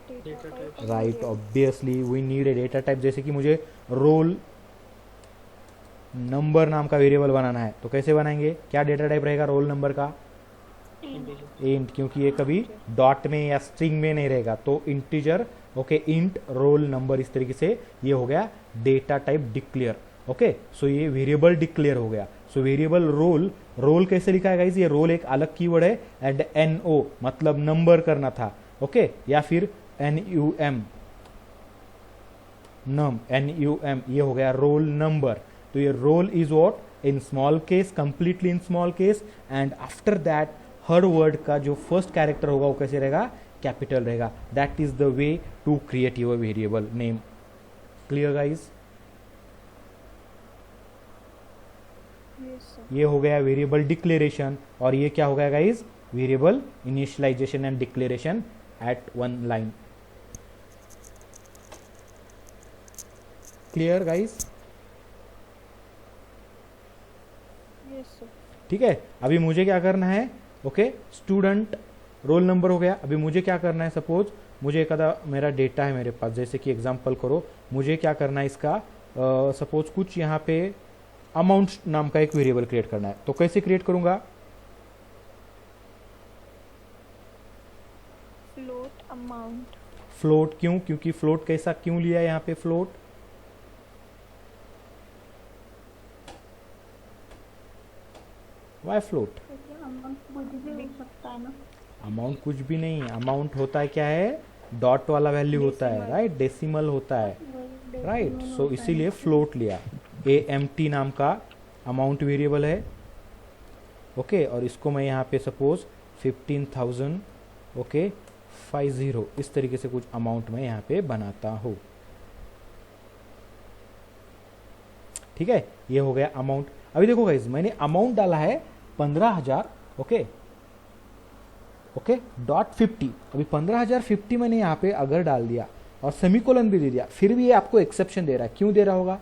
Data Data type. type. and right, variable. Obviously we need a data type. जैसे कि मुझे रोल नंबर नाम का वेरिएबल बनाना है तो कैसे बनाएंगे, क्या डेटा टाइप रहेगा रोल नंबर का, इंटीजर। इंट, क्योंकि ये कभी डॉट में या स्ट्रिंग में नहीं रहेगा, तो integer. Okay, int roll number. इस तरीके से ये हो गया डेटा टाइप डिक्लेयर। ओके, सो ये वेरिएबल डिक्लेयर हो गया। सो वेरिएबल रोल, रोल कैसे लिखा है गाइस, ये रोल एक अलग कीवर्ड है, एंड एन ओ मतलब नंबर करना था, ओके, या फिर N U M, num, N U M, ये हो गया रोल नंबर। तो ये roll is what, in small case, completely in small case, and after that हर वर्ड का जो फर्स्ट कैरेक्टर होगा वो कैसे रहेगा, कैपिटल रहेगा। That is the way to create your variable name. Clear guys? Yes, sir. ये हो गया वेरिएबल डिक्लेरेशन, और ये क्या हो गया guys, variable initialization and declaration at one line. Clear guys? Yes, sir. ठीक है, अभी मुझे क्या करना है, ओके, स्टूडेंट रोल नंबर हो गया। अभी मुझे क्या करना है, सपोज मुझे एक आधा मेरा डेटा है मेरे पास, जैसे कि एग्जांपल करो, मुझे क्या करना है इसका, सपोज कुछ यहाँ पे अमाउंट नाम का एक वेरिएबल क्रिएट करना है, तो कैसे क्रिएट करूंगा, Float amount. फ्लोट। क्यों, क्योंकि फ्लोट कैसा क्यों लिया है यहाँ पे फ्लोट, वाई फ्लोट, अमाउंट कुछ भी नहीं, अमाउंट होता है क्या है, डॉट वाला वैल्यू होता है, राइट, डेसिमल होता है, राइट। सो इसीलिए फ्लोट लिया। ए एम टी नाम का अमाउंट वेरिएबल है, ओके, और इसको मैं यहाँ पे सपोज 15,000, ओके, 50, इस तरीके से कुछ अमाउंट मैं यहाँ पे बनाता हूँ। ठीक है, ये हो गया अमाउंट। अभी देखो गाइज, मैंने अमाउंट डाला है 15,000, ओके, ओके, डॉट 50। अभी 15,050 मैंने यहाँ पे अगर डाल दिया और सेमीकोलन भी दे दिया, फिर भी ये आपको एक्सेप्शन दे रहा है। क्यों दे रहा होगा,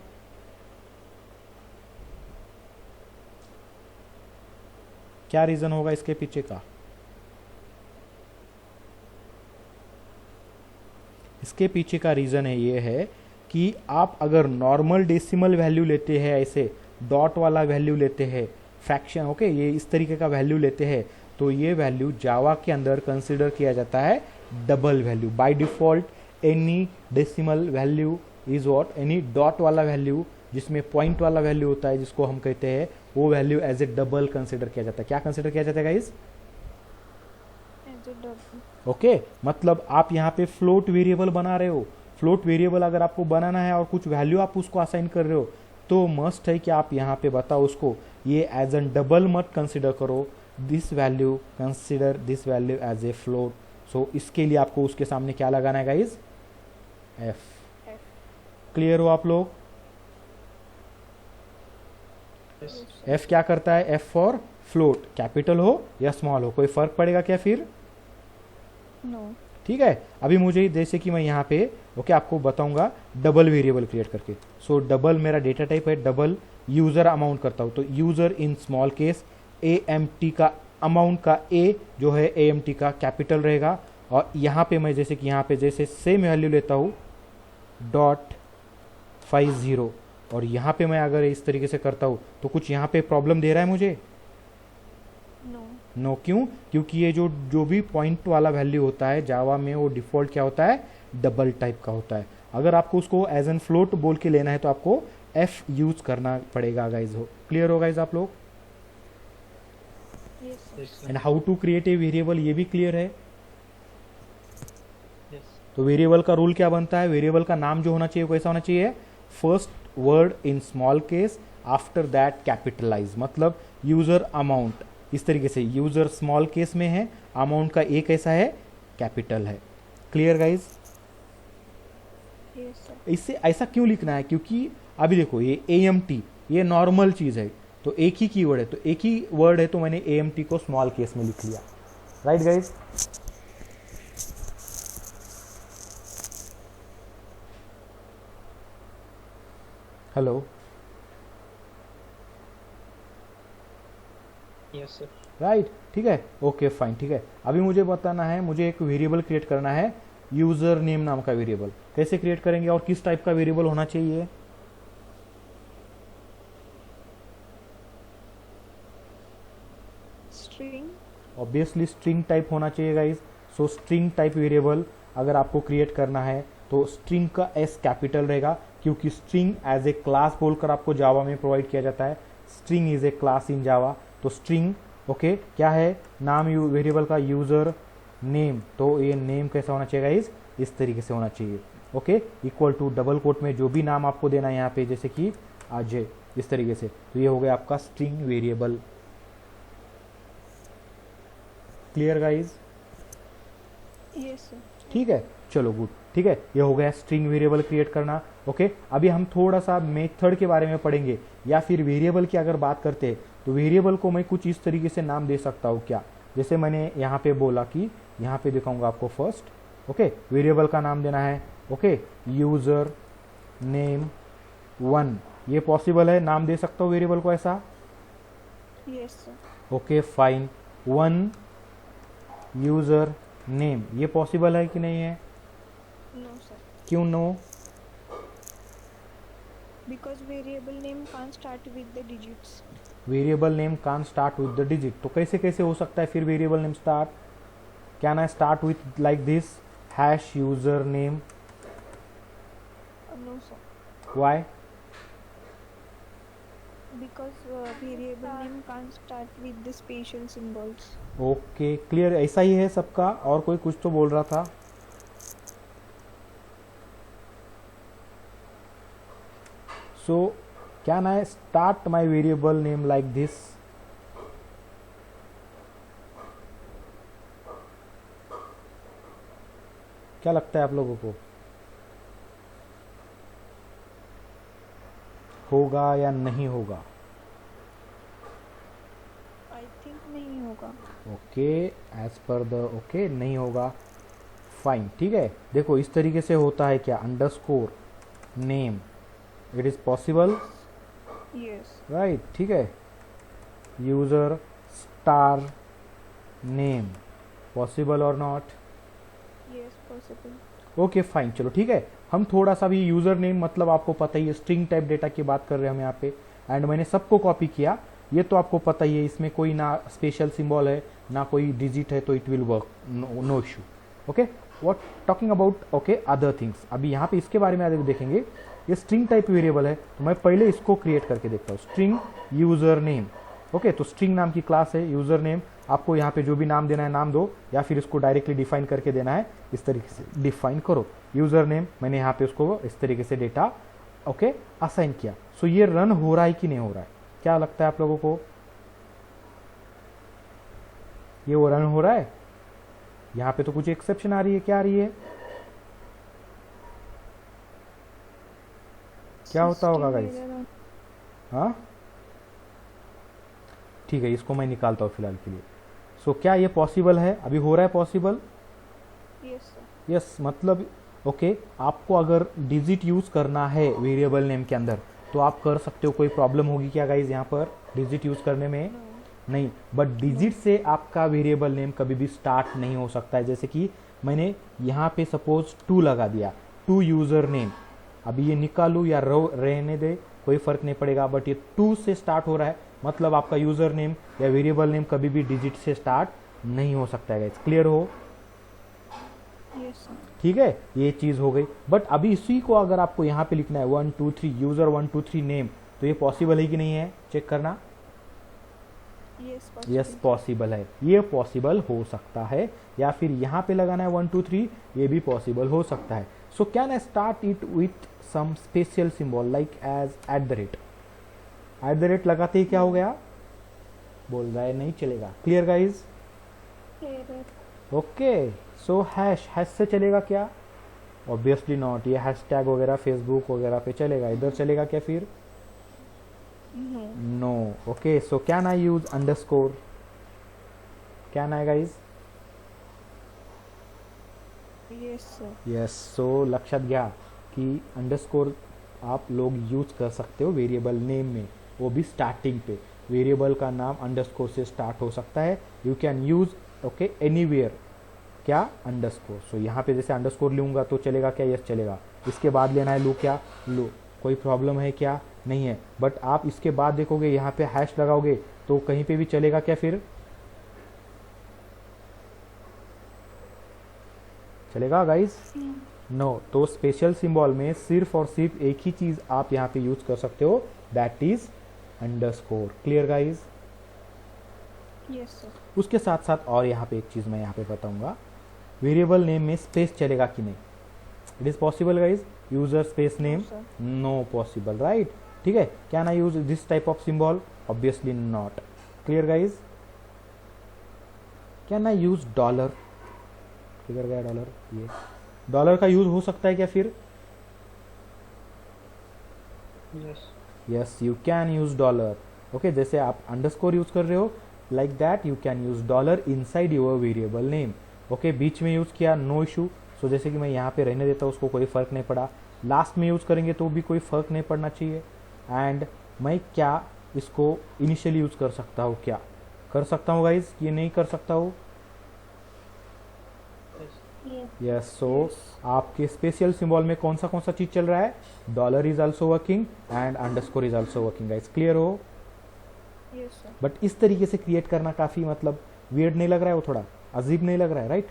क्या रीजन होगा इसके पीछे का, इसके पीछे का रीज़न है ये है कि आप अगर नॉर्मल डेसिमल वैल्यू लेते हैं, ऐसे डॉट वाला वैल्यू लेते हैं, फ्रैक्शन, ओके, ये इस तरीके का वैल्यू लेते हैं, तो ये वैल्यू जावा के अंदर कंसिडर किया जाता है double value. By default any decimal value is what, any dot वाला वैल्यू जिसमें पॉइंट वाला वैल्यू होता है, जिसको हम कहते हैं, वो value as a double consider किया जाता है। क्या कंसिडर किया जाता है guys? As a double. Okay, मतलब आप यहाँ पे फ्लोट वेरिएबल बना रहे हो। फ्लोट वेरिएबल अगर आपको बनाना है और कुछ वैल्यू आप उसको असाइन कर रहे हो, तो मस्ट है कि आप यहाँ पे बताओ उसको ये एज एन डबल मत कंसिडर करो, this value consider this value as a float. So इसके लिए आपको उसके सामने क्या लगाना है गाइज? एफ। क्लियर हो आप लोग? Yes. एफ क्या करता है? एफ फॉर फ्लोट, कैपिटल हो या स्मॉल हो, कोई फर्क पड़ेगा क्या फिर? No. ठीक है, अभी मुझे जैसे कि मैं यहाँ पे ओके आपको बताऊंगा डबल वेरिएबल क्रिएट करके। सो डबल मेरा डेटा टाइप है, डबल यूजर अमाउंट करता हूँ, तो यूजर इन स्मॉल केस, AMT का अमाउंट का A जो है AMT का कैपिटल रहेगा, और यहाँ पे मैं जैसे कि यहाँ पे जैसे सेम वैल्यू लेता हूँ .50, और यहाँ पे मैं अगर इस तरीके से करता हूँ तो कुछ यहाँ पे प्रॉब्लम दे रहा है मुझे? No. नो क्यों? क्योंकि ये जो भी पॉइंट वाला वैल्यू होता है जावा में, वो डिफॉल्ट क्या होता है? डबल टाइप का होता है। अगर आपको उसको एज एन फ्लोट बोल के लेना है तो आपको एफ यूज करना पड़ेगा गाइज। हो क्लियर हो गाइज आप लोग? Yes, sir. Yes, sir. And how to create a variable, ये भी क्लियर है। Yes. तो वेरिएबल का रूल क्या बनता है? वेरिएबल का नाम जो होना चाहिए वो कैसा होना चाहिए? First word in small case, after that capitalize, मतलब यूजर अमाउंट, इस तरीके से यूजर स्मॉल केस में है, अमाउंट का ए कैसा है? कैपिटल है। Clear guys? Yes, sir. इससे ऐसा क्यों लिखना है? क्योंकि अभी देखो ये AMT ये नॉर्मल चीज है, तो एक ही कीवर्ड है, तो एक ही वर्ड है, तो मैंने AMT को स्मॉल केस में लिख लिया। Right guys? Hello, Yes, sir. Right, ठीक है, ओके फाइन, ठीक है। अभी मुझे बताना है, मुझे एक वेरिएबल क्रिएट करना है, यूजर नेम नाम का वेरिएबल। कैसे क्रिएट करेंगे और किस टाइप का वेरिएबल होना चाहिए? String. ऑब्वियसली स्ट्रिंग टाइप होना चाहिए गाइज। सो स्ट्रिंग टाइप वेरिएबल अगर आपको क्रिएट करना है तो स्ट्रिंग का एस कैपिटल रहेगा, क्योंकि स्ट्रिंग एज ए क्लास बोलकर आपको जावा में प्रोवाइड किया जाता है। String is a class in Java, तो स्ट्रिंग ओके क्या है? नाम वेरिएबल का यूजर नेम, तो ये नेम कैसा होना चाहिए गाइज? इस तरीके से होना चाहिए। Okay, equal to double quote में जो भी नाम आपको देना है यहाँ पे, जैसे कि अजय, इस तरीके से, तो ये हो गया आपका string variable. Clear guys? Yes, sir. ठीक है, चलो गुड, ठीक है, ये हो गया स्ट्रिंग वेरिएबल क्रिएट करना। ओके, अभी हम थोड़ा सा मेथड के बारे में पढ़ेंगे, या फिर वेरिएबल की अगर बात करते हैं तो वेरिएबल को मैं कुछ इस तरीके से नाम दे सकता हूँ क्या? जैसे मैंने यहाँ पे बोला कि यहाँ पे दिखाऊंगा आपको फर्स्ट। ओके, वेरिएबल का नाम देना है ओके यूजर नेम 1, ये पॉसिबल है, नाम दे सकता हूँ वेरिएबल को ऐसा? Yes, sir. Okay fine, 1 user name, ये पॉसिबल है कि नहीं है? No, sir. क्यों no? Because variable name can't start with the digits. Variable name can't start with the digit, तो कैसे कैसे हो सकता है फिर variable name start? Can I start with like this hash user name? No, sir. Why? Because variable name can't start with the special symbols. Okay clear, ऐसा ही है सबका, और कोई कुछ तो बोल रहा था? सो can I start my variable name like this? क्या लगता है आप लोगों को, होगा या नहीं होगा? I think नहीं होगा. Okay, as per the okay नहीं होगा, फाइन, ठीक है। देखो इस तरीके से होता है क्या? Underscore name, it is possible, Yes. Right, ठीक है। यूजर स्टार नेम, पॉसिबल और not? Yes, possible. Okay fine, चलो ठीक है। हम थोड़ा सा भी यूजर नेम, मतलब आपको पता ही है स्ट्रिंग टाइप डेटा की बात कर रहे हैं हम यहाँ पे, एंड मैंने सबको कॉपी किया, ये तो आपको पता ही है, इसमें कोई ना स्पेशल सिंबल है ना कोई डिजिट है, तो it will work, no issue. Okay, what talking about okay other things, अभी यहाँ पे इसके बारे में आगे देखेंगे। ये स्ट्रिंग टाइप वेरिएबल है, तो मैं पहले इसको क्रिएट करके देखता हूँ। स्ट्रिंग यूजर नेम, ओके, तो स्ट्रिंग नाम की क्लास है, यूजर नेम आपको यहाँ पे जो भी नाम देना है नाम दो, या फिर इसको डायरेक्टली डिफाइन करके देना है, इस तरीके से डिफाइन करो। यूजर नेम मैंने यहाँ पे उसको इस तरीके से डेटा ओके असाइन किया। सो ये रन हो रहा है कि नहीं हो रहा है, क्या लगता है आप लोगों को? ये वो रन हो रहा है? यहाँ पे तो कुछ एक्सेप्शन आ रही है, क्या आ रही है? क्या होता होगा गाइस? हाँ ठीक है, इसको मैं निकालता हूँ फिलहाल के लिए। सो क्या ये पॉसिबल है? अभी हो रहा है पॉसिबल? Yes sir. यस, मतलब ओके, आपको अगर डिजिट यूज करना है वेरिएबल नेम के अंदर तो आप कर सकते हो। कोई प्रॉब्लम होगी क्या गाइज यहाँ पर डिजिट यूज करने में? नहीं, बट डिजिट से आपका वेरिएबल नेम कभी भी स्टार्ट नहीं हो सकता है। जैसे कि मैंने यहाँ पे सपोज 2 लगा दिया, 2 यूजर नेम, अभी ये निकालू या रहने दे कोई फर्क नहीं पड़ेगा, बट ये 2 से स्टार्ट हो रहा है, मतलब आपका यूजर नेम या वेरिएबल नेम कभी भी डिजिट से स्टार्ट नहीं हो सकता है गाइज। क्लियर हो? Yes sir. ठीक है, ये चीज हो गई। बट अभी इसी को अगर आपको यहाँ पे लिखना है 1 2 3 यूजर 1 2 3 नेम, तो ये पॉसिबल है कि नहीं है? चेक करना। यस पॉसिबल है, ये पॉसिबल हो सकता है। या फिर यहाँ पे लगाना है 1 2 3, ये भी पॉसिबल हो सकता है। So can I start it with some special symbol like as @ @ लगाते ही क्या हो गया? बोल रहा है नहीं चलेगा। Clear guys? Okay, so hash से चलेगा क्या? Obviously not. ये हैशटैग वगैरह फेसबुक वगैरह पे चलेगा, इधर चलेगा क्या फिर? No. Okay, so can I use _? Can I guys? Yes sir. Yes, so लक्षात घ्या की अंडरस्कोर आप लोग यूज कर सकते हो वेरिएबल नेम में, वो भी स्टार्टिंग पे। वेरिएबल का नाम अंडरस्कोर से स्टार्ट हो सकता है। You can use okay anywhere क्या अंडरस्कोर। सो यहाँ पे जैसे अंडरस्कोर लूंगा तो चलेगा क्या? यस चलेगा। इसके बाद लेना है लो क्या? लो। कोई प्रॉब्लम है क्या? नहीं है। बट आप इसके बाद देखोगे यहाँ पे हैश लगाओगे तो कहीं पे भी चलेगा क्या फिर? चलेगा गाइज? नो। तो स्पेशल सिंबल में सिर्फ और सिर्फ एक ही चीज आप यहाँ पे यूज कर सकते हो, that is underscore. Clear guys? Yes sir. उसके साथ साथ और यहाँ पे एक चीज मैं यहाँ पे बताऊंगा, वेरिएबल नेम में स्पेस चलेगा कि नहीं? It is possible guys? User space name? No possible, right? ठीक है। Can I use this type of symbol? Obviously not. Clear guys? Can I use $? किधर गया $? ये डॉलर का यूज हो सकता है क्या फिर? Yes. Yes, you can use $। Okay, जैसे आप अंडरस्कोर यूज कर रहे हो, like that you can use $, inside your variable name. Okay, बीच में यूज किया, नो इशू। सो जैसे कि मैं यहाँ पे रहने देता हूँ, उसको कोई फर्क नहीं पड़ा। लास्ट में यूज करेंगे तो भी कोई फर्क नहीं पड़ना चाहिए। एंड मैं क्या इसको इनिशियली यूज कर सकता हूँ? क्या कर सकता हूँ गाइज? ये नहीं कर सकता हूँ? यस। सो आपके स्पेशल सिंबल में कौन सा चीज चल रहा है? $, Is also working and underscore is also working guys. Clear हो? Yes sir. बट इस तरीके से क्रिएट करना काफी मतलब वियर्ड नहीं लग रहा है? वो थोड़ा अजीब नहीं लग रहा है, राइट?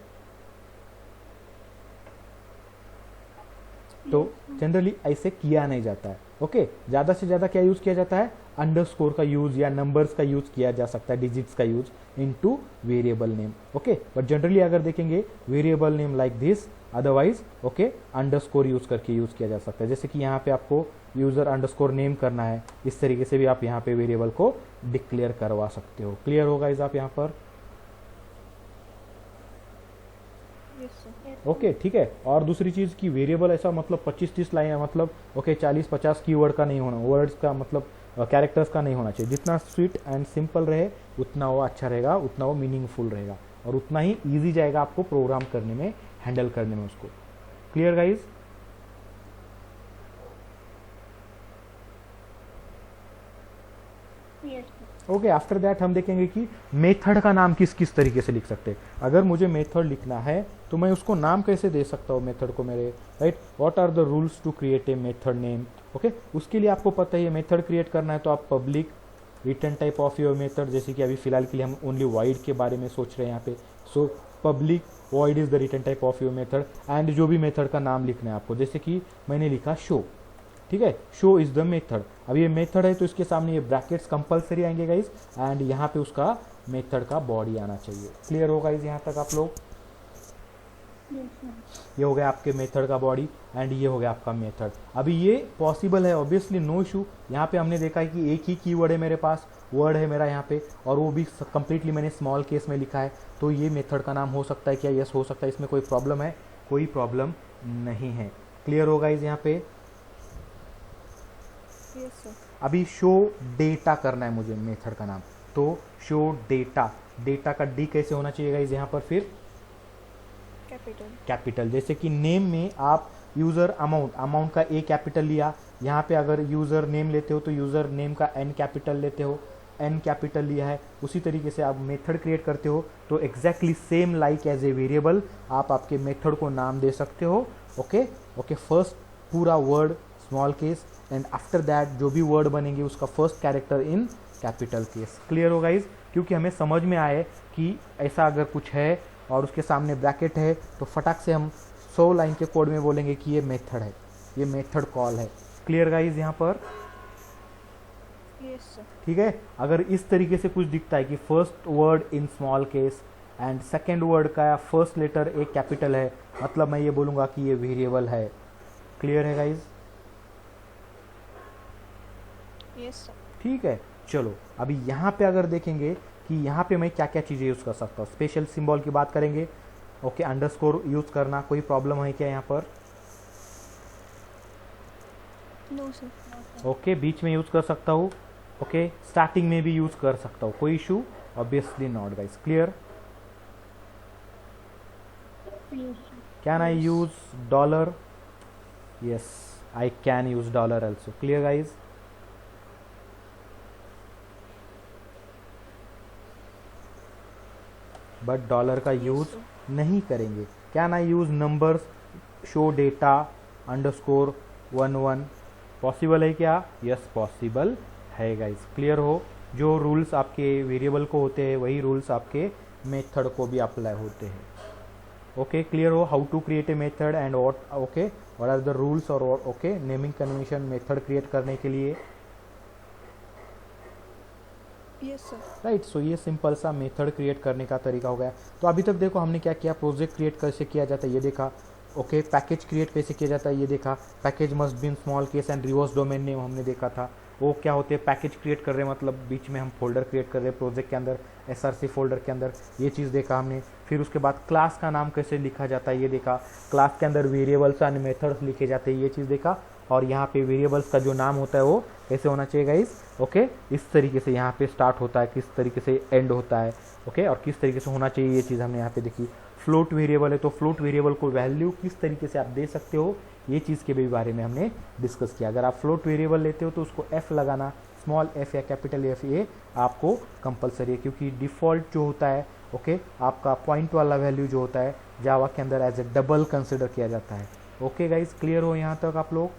तो जनरली ऐसे किया नहीं जाता है। ओके, ज्यादा से ज्यादा क्या यूज किया जाता है? अंडरस्कोर का यूज या नंबर्स का यूज किया जा सकता है, डिजिट्स का use into variable name. Okay, but generally अगर देखेंगे variable name like this, otherwise okay underscore use करके यूज किया जा सकता है। जैसे कि यहाँ पे आपको यूजर अंडरस्कोर नेम करना है, इस तरीके से भी आप यहाँ पे वेरिएबल को डिक्लेयर करवा सकते हो। क्लियर होगा इस आप यहाँ पर? Yes sir. ओके, ठीक है। और दूसरी चीज की वेरिएबल ऐसा मतलब 25-30 लाइन मतलब ओके 40-50 कीवर्ड का नहीं होना, वर्ड्स का मतलब कैरेक्टर्स का नहीं होना चाहिए। जितना स्वीट एंड सिंपल रहे उतना वो अच्छा रहेगा, उतना वो मीनिंगफुल रहेगा, और उतना ही इजी जाएगा आपको प्रोग्राम करने में, हैंडल करने में उसको। Clear guys? Yes okay, after that हम देखेंगे कि मेथड का नाम किस किस तरीके से लिख सकते हैं। अगर मुझे मेथड लिखना है तो मैं उसको नाम कैसे दे सकता हूँ मेथड को मेरे, right. What are the rules to create a method name. Okay, उसके लिए आपको पता है मेथड क्रिएट करना है तो आप public return type of your method, जैसे कि अभी फिलहाल के लिए हम ओनली वाइड के बारे में सोच रहे हैं यहाँ पे। So public void is the return type of your method and जो भी मेथड का नाम लिखना है आपको, जैसे कि मैंने लिखा शो, ठीक है, शो इज द मेथड। अब ये मेथड है तो इसके सामने ये ब्रैकेट्स कंपलसरी आएंगे गाइज, एंड यहाँ पे उसका मेथड का बॉडी आना चाहिए। क्लियर होगा गाइज यहाँ तक आप लोग? ये हो गया आपके मेथड का बॉडी एंड ये हो गया आपका मेथड। अभी ये पॉसिबल है, ऑब्वियसली नो इशू। यहाँ पे हमने देखा है कि एक ही कीवर्ड है मेरे पास, वर्ड है मेरा यहाँ पे, और वो भी कंप्लीटली मैंने स्मॉल केस में लिखा है, तो ये मेथड का नाम हो सकता है क्या? यस हो सकता है। इसमें कोई प्रॉब्लम है? कोई प्रॉब्लम नहीं है। क्लियर होगा इस यहाँ पे? Yes sir. अभी शो डेटा करना है मुझे मेथड का नाम, तो शो डेटा, डेटा का डी कैसे होना चाहिए गाइज यहाँ पर? फिर कैपिटल। जैसे कि नेम में आप यूजर अमाउंट का ए कैपिटल लिया, यहाँ पे अगर यूजर नेम लेते हो तो यूजर नेम का एन कैपिटल लेते हो, एन कैपिटल लिया है। उसी तरीके से आप मेथड क्रिएट करते हो तो exactly same like as a variable आप आपके मेथड को नाम दे सकते हो। ओके, फर्स्ट पूरा word small case and after that जो भी वर्ड बनेंगे उसका first character in capital case. Clear हो गाइज? क्योंकि हमें समझ में आए कि ऐसा अगर कुछ है और उसके सामने ब्रैकेट है तो फटाक से हम 100 लाइन के कोड में बोलेंगे कि ये मेथड है, ये मेथड कॉल है। क्लियर गाइज यहाँ पर? Yes sir. ठीक है, अगर इस तरीके से कुछ दिखता है कि first word in small case and second word का फर्स्ट लेटर एक कैपिटल है, मतलब मैं ये बोलूँगा कि ये वेरिएबल है। क्लियर है गाइज? Yes sir. ठीक है, चलो अभी यहाँ पे अगर देखेंगे कि यहाँ पे मैं क्या क्या चीज़ें यूज़ कर सकता हूँ। स्पेशल सिंबल की बात करेंगे। ओके, अंडरस्कोर यूज़ करना कोई प्रॉब्लम है क्या यहाँ पर? No sir. ओके, बीच में यूज़ कर सकता हूँ। ओके, स्टार्टिंग में भी यूज़ कर सकता हूँ, कोई issue? Obviously not guys. Clear? Can I use dollar? Yes, I can use dollar also. Clear guys? But dollar का यूज नहीं करेंगे। Can I use numbers, show data underscore 11? Possible है क्या? यस पॉसिबल है गाइज। क्लियर हो? जो rules आपके variable को होते हैं वही रूल्स आपके मेथड को भी अप्लाई होते हैं। ओके, क्लियर हो? How to create a method and what are the rules और okay naming convention method create करने के लिए। Yes sir. राइट, सो ये सिंपल सा मेथड क्रिएट करने का तरीका हो गया। तो अभी तक देखो हमने क्या किया, प्रोजेक्ट क्रिएट कैसे किया जाता है ये देखा। ओके, पैकेज क्रिएट कैसे किया जाता है ये देखा। Package must be in small case and reverse domain name हमने देखा था। वो क्या होते हैं, पैकेज क्रिएट कर रहे हैं मतलब बीच में हम फोल्डर क्रिएट कर रहे हैं प्रोजेक्ट के अंदर, SRC फोल्डर के अंदर, ये चीज़ देखा हमने। फिर उसके बाद क्लास का नाम कैसे लिखा जाता है ये देखा। क्लास के अंदर वेरिएबल्स एंड मेथड्स लिखे जाते हैं ये चीज़ देखा। और यहाँ पे वेरिएबल्स का जो नाम होता है वो कैसे होना चाहिए गाइस। ओके, इस तरीके से यहाँ पे स्टार्ट होता है, किस तरीके से एंड होता है। ओके, और किस तरीके से होना चाहिए ये चीज़ हमने यहाँ पे देखी। फ्लोट वेरिएबल है तो फ्लोट वेरिएबल को वैल्यू किस तरीके से आप दे सकते हो ये चीज़ के भी बारे में हमने डिस्कस किया। अगर आप फ्लोट वेरिएबल लेते हो तो उसको F लगाना, स्मॉल f या कैपिटल F, ये आपको कंपलसरी है क्योंकि डिफ़ॉल्ट जो होता है ओके आपका पॉइंट वाला वैल्यू जो होता है जावा के अंदर एज ए डबल कंसिडर किया जाता है। ओके गाइज, क्लियर हो यहाँ तक आप लोग?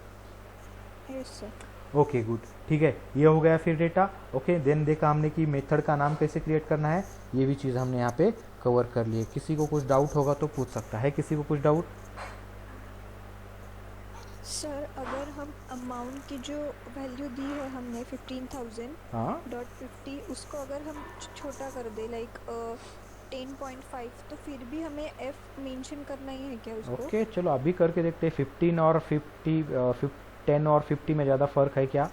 Yes sir. ओके गुड, ठीक है, ये हो गया फिर डेटा। ओके, देन देखा हमने कि मेथड का नाम कैसे क्रिएट करना है, ये भी चीज़ हमने यहाँ पे कवर कर ली है। किसी को कुछ डाउट होगा तो पूछ सकता है। किसी को कुछ डाउट? सर अगर हम अमाउंट की जो वैल्यू दी है हमने 15,000 हाँ, .50 उसको अगर हम छोटा कर दे लाइक 10.5 तो फिर भी हमें F मेंशन करना ही है क्या उसको? ओके, चलो अभी करके देखते हैं। 15 और 50 10 और 50 में ज़्यादा फ़र्क है क्या?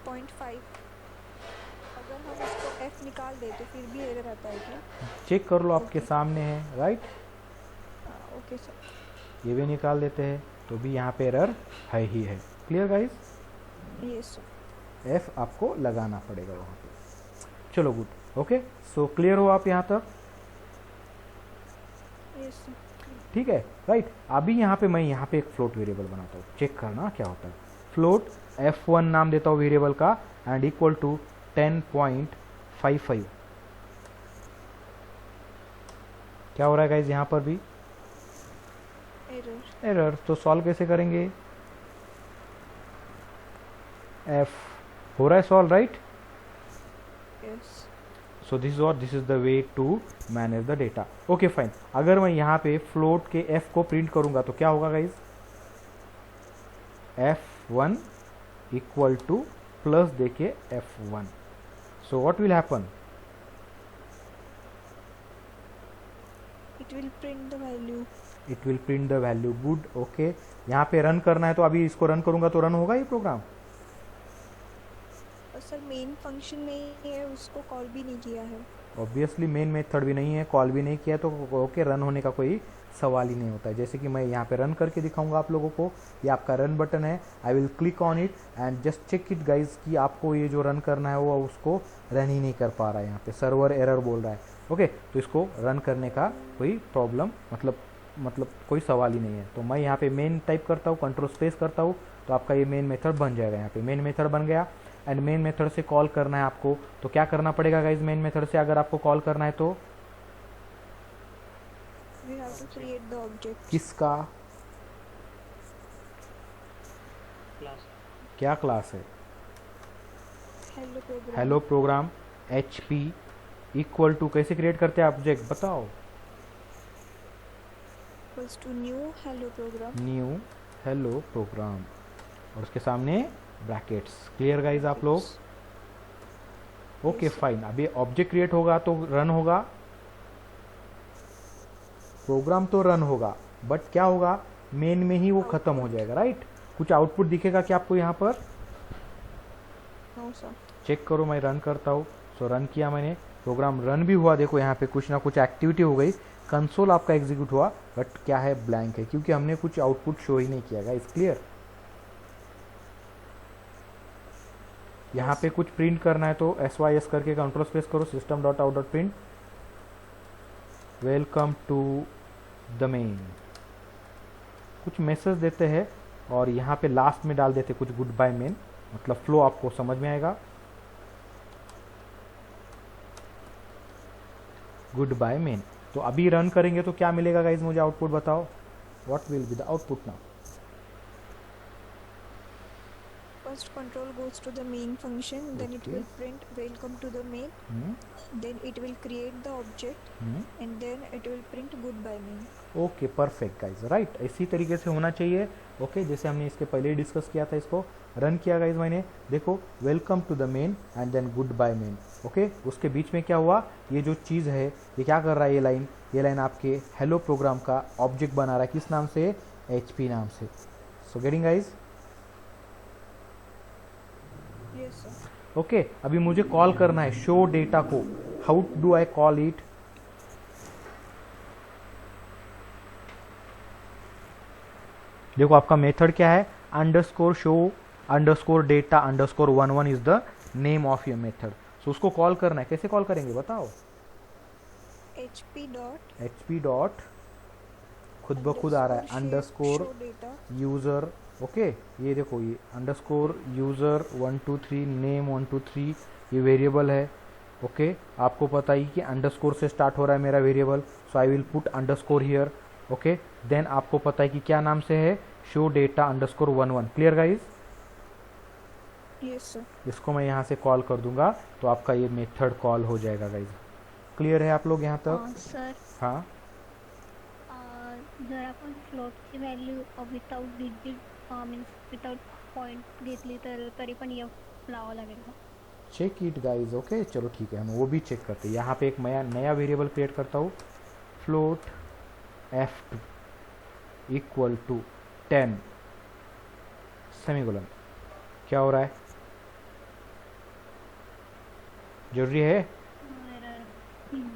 0.5 अगर हम उसको F निकाल दे तो फिर भी एरर आता है क्या? चेक कर लो, आपके Okay. सामने है राइट। Okay sir. ये भी निकाल देते हैं तो भी यहाँ पे एरर है ही है। Clear guys? Yes sir. F आपको लगाना पड़ेगा वहाँ पे। चलो गुड, ओके, सो क्लियर हो आप यहाँ तक? Yes sir. ठीक है, राइट। अभी यहाँ पे मैं यहाँ पे एक फ्लोट वेरिएबल बनाता हूँ, चेक करना क्या होता है। फ्लोट F1 नाम देता हूँ वेरिएबल का एंड इक्वल टू 10.55। क्या हो रहा है गाइज यहाँ पर भी? एरर। एरर। तो सॉल्व कैसे करेंगे? एफ हो रहा है solve, right? Yes. So this is the way to manage the data. Okay fine. अगर मैं यहाँ पे फ्लोट के एफ को प्रिंट करूंगा तो क्या होगा guys? F1 equal to plus देके F1। So what will happen? It will print the value. It will print the value. Good. Okay, यहाँ पे रन करना है तो अभी इसको रन करूंगा तो रन होगा ये प्रोग्राम? और सर मेन फंक्शन में ही है, उसको कॉल भी नहीं किया है। ऑब्वियसली मेन मेथड भी नहीं है, कॉल भी नहीं किया, तो ओके रन होने का कोई सवाल ही नहीं होता है। जैसे कि मैं यहाँ पे रन करके दिखाऊंगा आप लोगों को। ये आपका रन बटन है। I will click on it and just check it guys कि आपको ये जो रन करना है वो उसको रन ही नहीं कर पा रहा है। यहाँ पे सर्वर एरर बोल रहा है। ओके, तो इसको रन करने का कोई प्रॉब्लम मतलब कोई सवाल ही नहीं है। तो मैं यहाँ पे मेन टाइप करता हूँ, कंट्रोल स्पेस करता हूँ, तो आपका ये मेन मेथड बन जाएगा। यहाँ पे मेन मेथड बन गया एंड मेन मेथड से कॉल करना है आपको। तो क्या करना पड़ेगा गाइज मेन मेथड से अगर आपको कॉल करना है तो? We have to create the object. किसका? क्लास। क्या क्लास है? Hello program. Hello program. HP equal to कैसे क्रिएट करते हैं ऑब्जेक्ट बताओ? Equals to new hello program. New hello program और उसके सामने ब्रैकेट्स। क्लियर गाइज आप लोग? Okay fine. अभी ऑब्जेक्ट क्रिएट होगा तो रन होगा, प्रोग्राम तो रन होगा, बट क्या होगा मेन में ही वो खत्म हो जाएगा, राइट? कुछ आउटपुट दिखेगा क्या आपको यहाँ पर? No sir. चेक करो, मैं रन करता हूँ। सो रन किया मैंने, प्रोग्राम रन भी हुआ। देखो यहाँ पे कुछ ना कुछ एक्टिविटी हो गई, कंसोल आपका एग्जीक्यूट हुआ, बट क्या है ब्लैंक है क्योंकि हमने कुछ आउटपुट शो ही नहीं किया। Guys clear? यहाँ पे कुछ प्रिंट करना है तो SYS करके कंट्रोल स्पेस करो, system dot out dot print welcome to the main. कुछ मैसेज देते हैं और यहाँ पे लास्ट में डाल देते कुछ गुड बाय मेन, मतलब फ्लो आपको समझ में आएगा। Goodbye main. तो अभी रन करेंगे तो क्या मिलेगा गाइज मुझे आउटपुट बताओ? What will be the output now? First control goes to the main function, then it Okay. will print welcome to the main, then it will create the object and then it will print goodbye main. Okay perfect guys, right? इसी तरीके से होना चाहिए। Okay, जैसे हमने इसके पहले ही discuss किया था। इसको रन किया गाइज मैंने, देखो welcome to the main and then goodbye main. Okay, उसके बीच में क्या हुआ? ये जो चीज़ है ये क्या कर रहा है? ये लाइन आपके हेलो प्रोग्राम का ऑब्जेक्ट बना रहा है। किस नाम से? HP नाम से। So getting guys? Yes sir. Okay, अभी मुझे कॉल करना है शो डेटा को। How do I call it? देखो आपका मेथड क्या है? Underscore show underscore data underscore 11 is the name of your method. So उसको कॉल करना है, कैसे कॉल करेंगे बताओ? HP डॉट खुद ब खुद आ रहा है underscore show data. User. Okay, ये देखो ये अंडरस्कोर यूजर 123 नेम 123 ये वेरिएबल है। ओके, आपको पता ही कि अंडरस्कोर से स्टार्ट हो रहा है मेरा variable, so I will put underscore here. Okay, then आपको पता है कि क्या नाम से है? Show data underscore 11। Clear guys? Yes sir. इसको मैं यहाँ से कॉल कर दूंगा तो आपका ये मेथड कॉल हो जाएगा गाइज। क्लियर है आप लोग यहाँ तक? सर हाँ, जर आपण फ्लोटची value without digit means without point घेतली तर तरी पण एफ लावावं लागेल का? Check it guys. ओके, चलो ठीक है, हम वो भी चेक करते हैं। यहाँ पे एक नया वेरिएबल क्रिएट करता हूँ, float F2 equal to 10 semicolon. क्या हो रहा है? जरूरी है?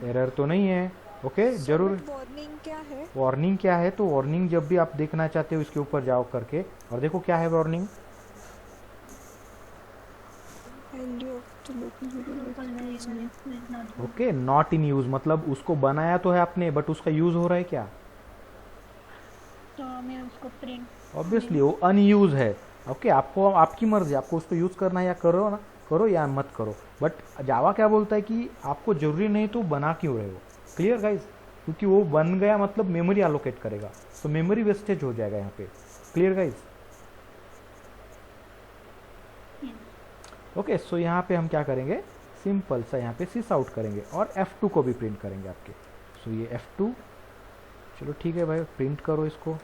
एरर तो नहीं है। ओके, जरूर। वार्निंग क्या है? वार्निंग क्या है? तो वार्निंग जब भी आप देखना चाहते हो इसके ऊपर जाओ करके और देखो क्या है warning. Value of the local variable is not. Okay, not in use, मतलब उसको बनाया तो है आपने बट उसका यूज हो रहा है क्या? तो मैं उसको प्रिंट ऑब्वियसली वो अनयूज है। ओके, आपको आपकी मर्जी, आपको उसको यूज करना है या करो ना, करो या मत करो, बट जावा क्या बोलता है कि आपको जरूरी नहीं तो बना क्यों रहे हो। क्लियर गाइज, क्योंकि वो बन गया मतलब मेमोरी एलोकेट करेगा, तो मेमोरी वेस्टेज हो जाएगा यहाँ पे। Clear guys, okay. सो यहाँ पे हम क्या करेंगे, सिंपल सा यहाँ पे सिस आउट करेंगे और F2 को भी प्रिंट करेंगे आपके। सो ये F2, चलो ठीक है भाई, प्रिंट करो इसको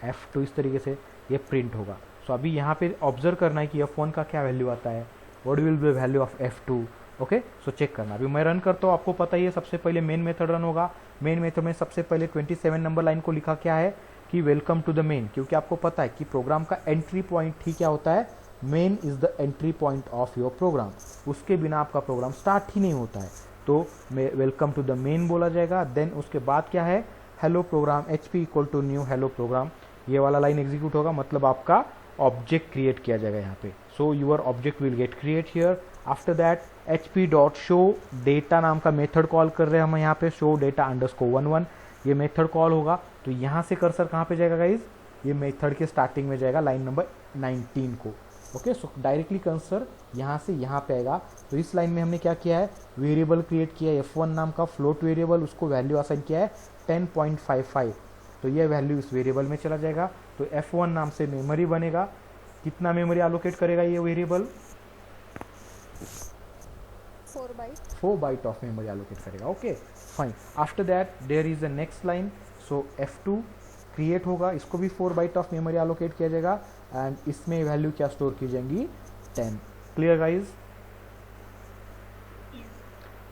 F2, इस तरीके से ये प्रिंट होगा। सो अभी यहाँ पे ऑब्जर्व करना है कि F1 का क्या वैल्यू आता है, what will be value of F2। Okay, so check करना। अभी मैं रन करता हूँ, आपको पता ही है सबसे पहले मेन मेथड रन होगा। मेन मेथड में सबसे पहले 27 नंबर लाइन को लिखा क्या है कि वेलकम टू द मेन, क्योंकि आपको पता है कि प्रोग्राम का एंट्री पॉइंट ही क्या होता है, main is the entry point of your program, उसके बिना आपका प्रोग्राम स्टार्ट ही नहीं होता है। तो वेलकम टू द मेन बोला जाएगा। देन उसके बाद क्या है, hello program HP equal to new hello program, ये वाला लाइन एग्जीक्यूट होगा, मतलब आपका ऑब्जेक्ट क्रिएट किया जाएगा यहाँ पे। So your object will get create here. After that hp.show data नाम का मेथड कॉल कर रहे हैं हम यहाँ पे, शो डेटा अंडरस्कोर 11, ये मेथड कॉल होगा। तो यहाँ से कर्सर कहाँ पे जाएगा गाइज, ये मेथड के स्टार्टिंग में जाएगा, लाइन नंबर 19 को। ओके, सो डायरेक्टली कर्सर यहाँ से यहाँ पे आएगा। तो इस लाइन में हमने क्या किया है, वेरिएबल क्रिएट किया है F1 नाम का फ्लोट वेरिएबल, उसको वैल्यू असाइन किया है 10.55। तो ये वैल्यू इस वेरिएबल में चला जाएगा। तो F1 नाम से मेमोरी बनेगा। कितना मेमोरी एलोकेट करेगा ये variable, 4 byte of memory allocate करेगा। Okay fine. After that there is the next line. So F2 create होगा, इसको भी 4 बाइट ऑफ मेमोरी एलोकेट किया जाएगा एंड इसमें वैल्यू क्या स्टोर की जाएंगी, 10। Clear guys,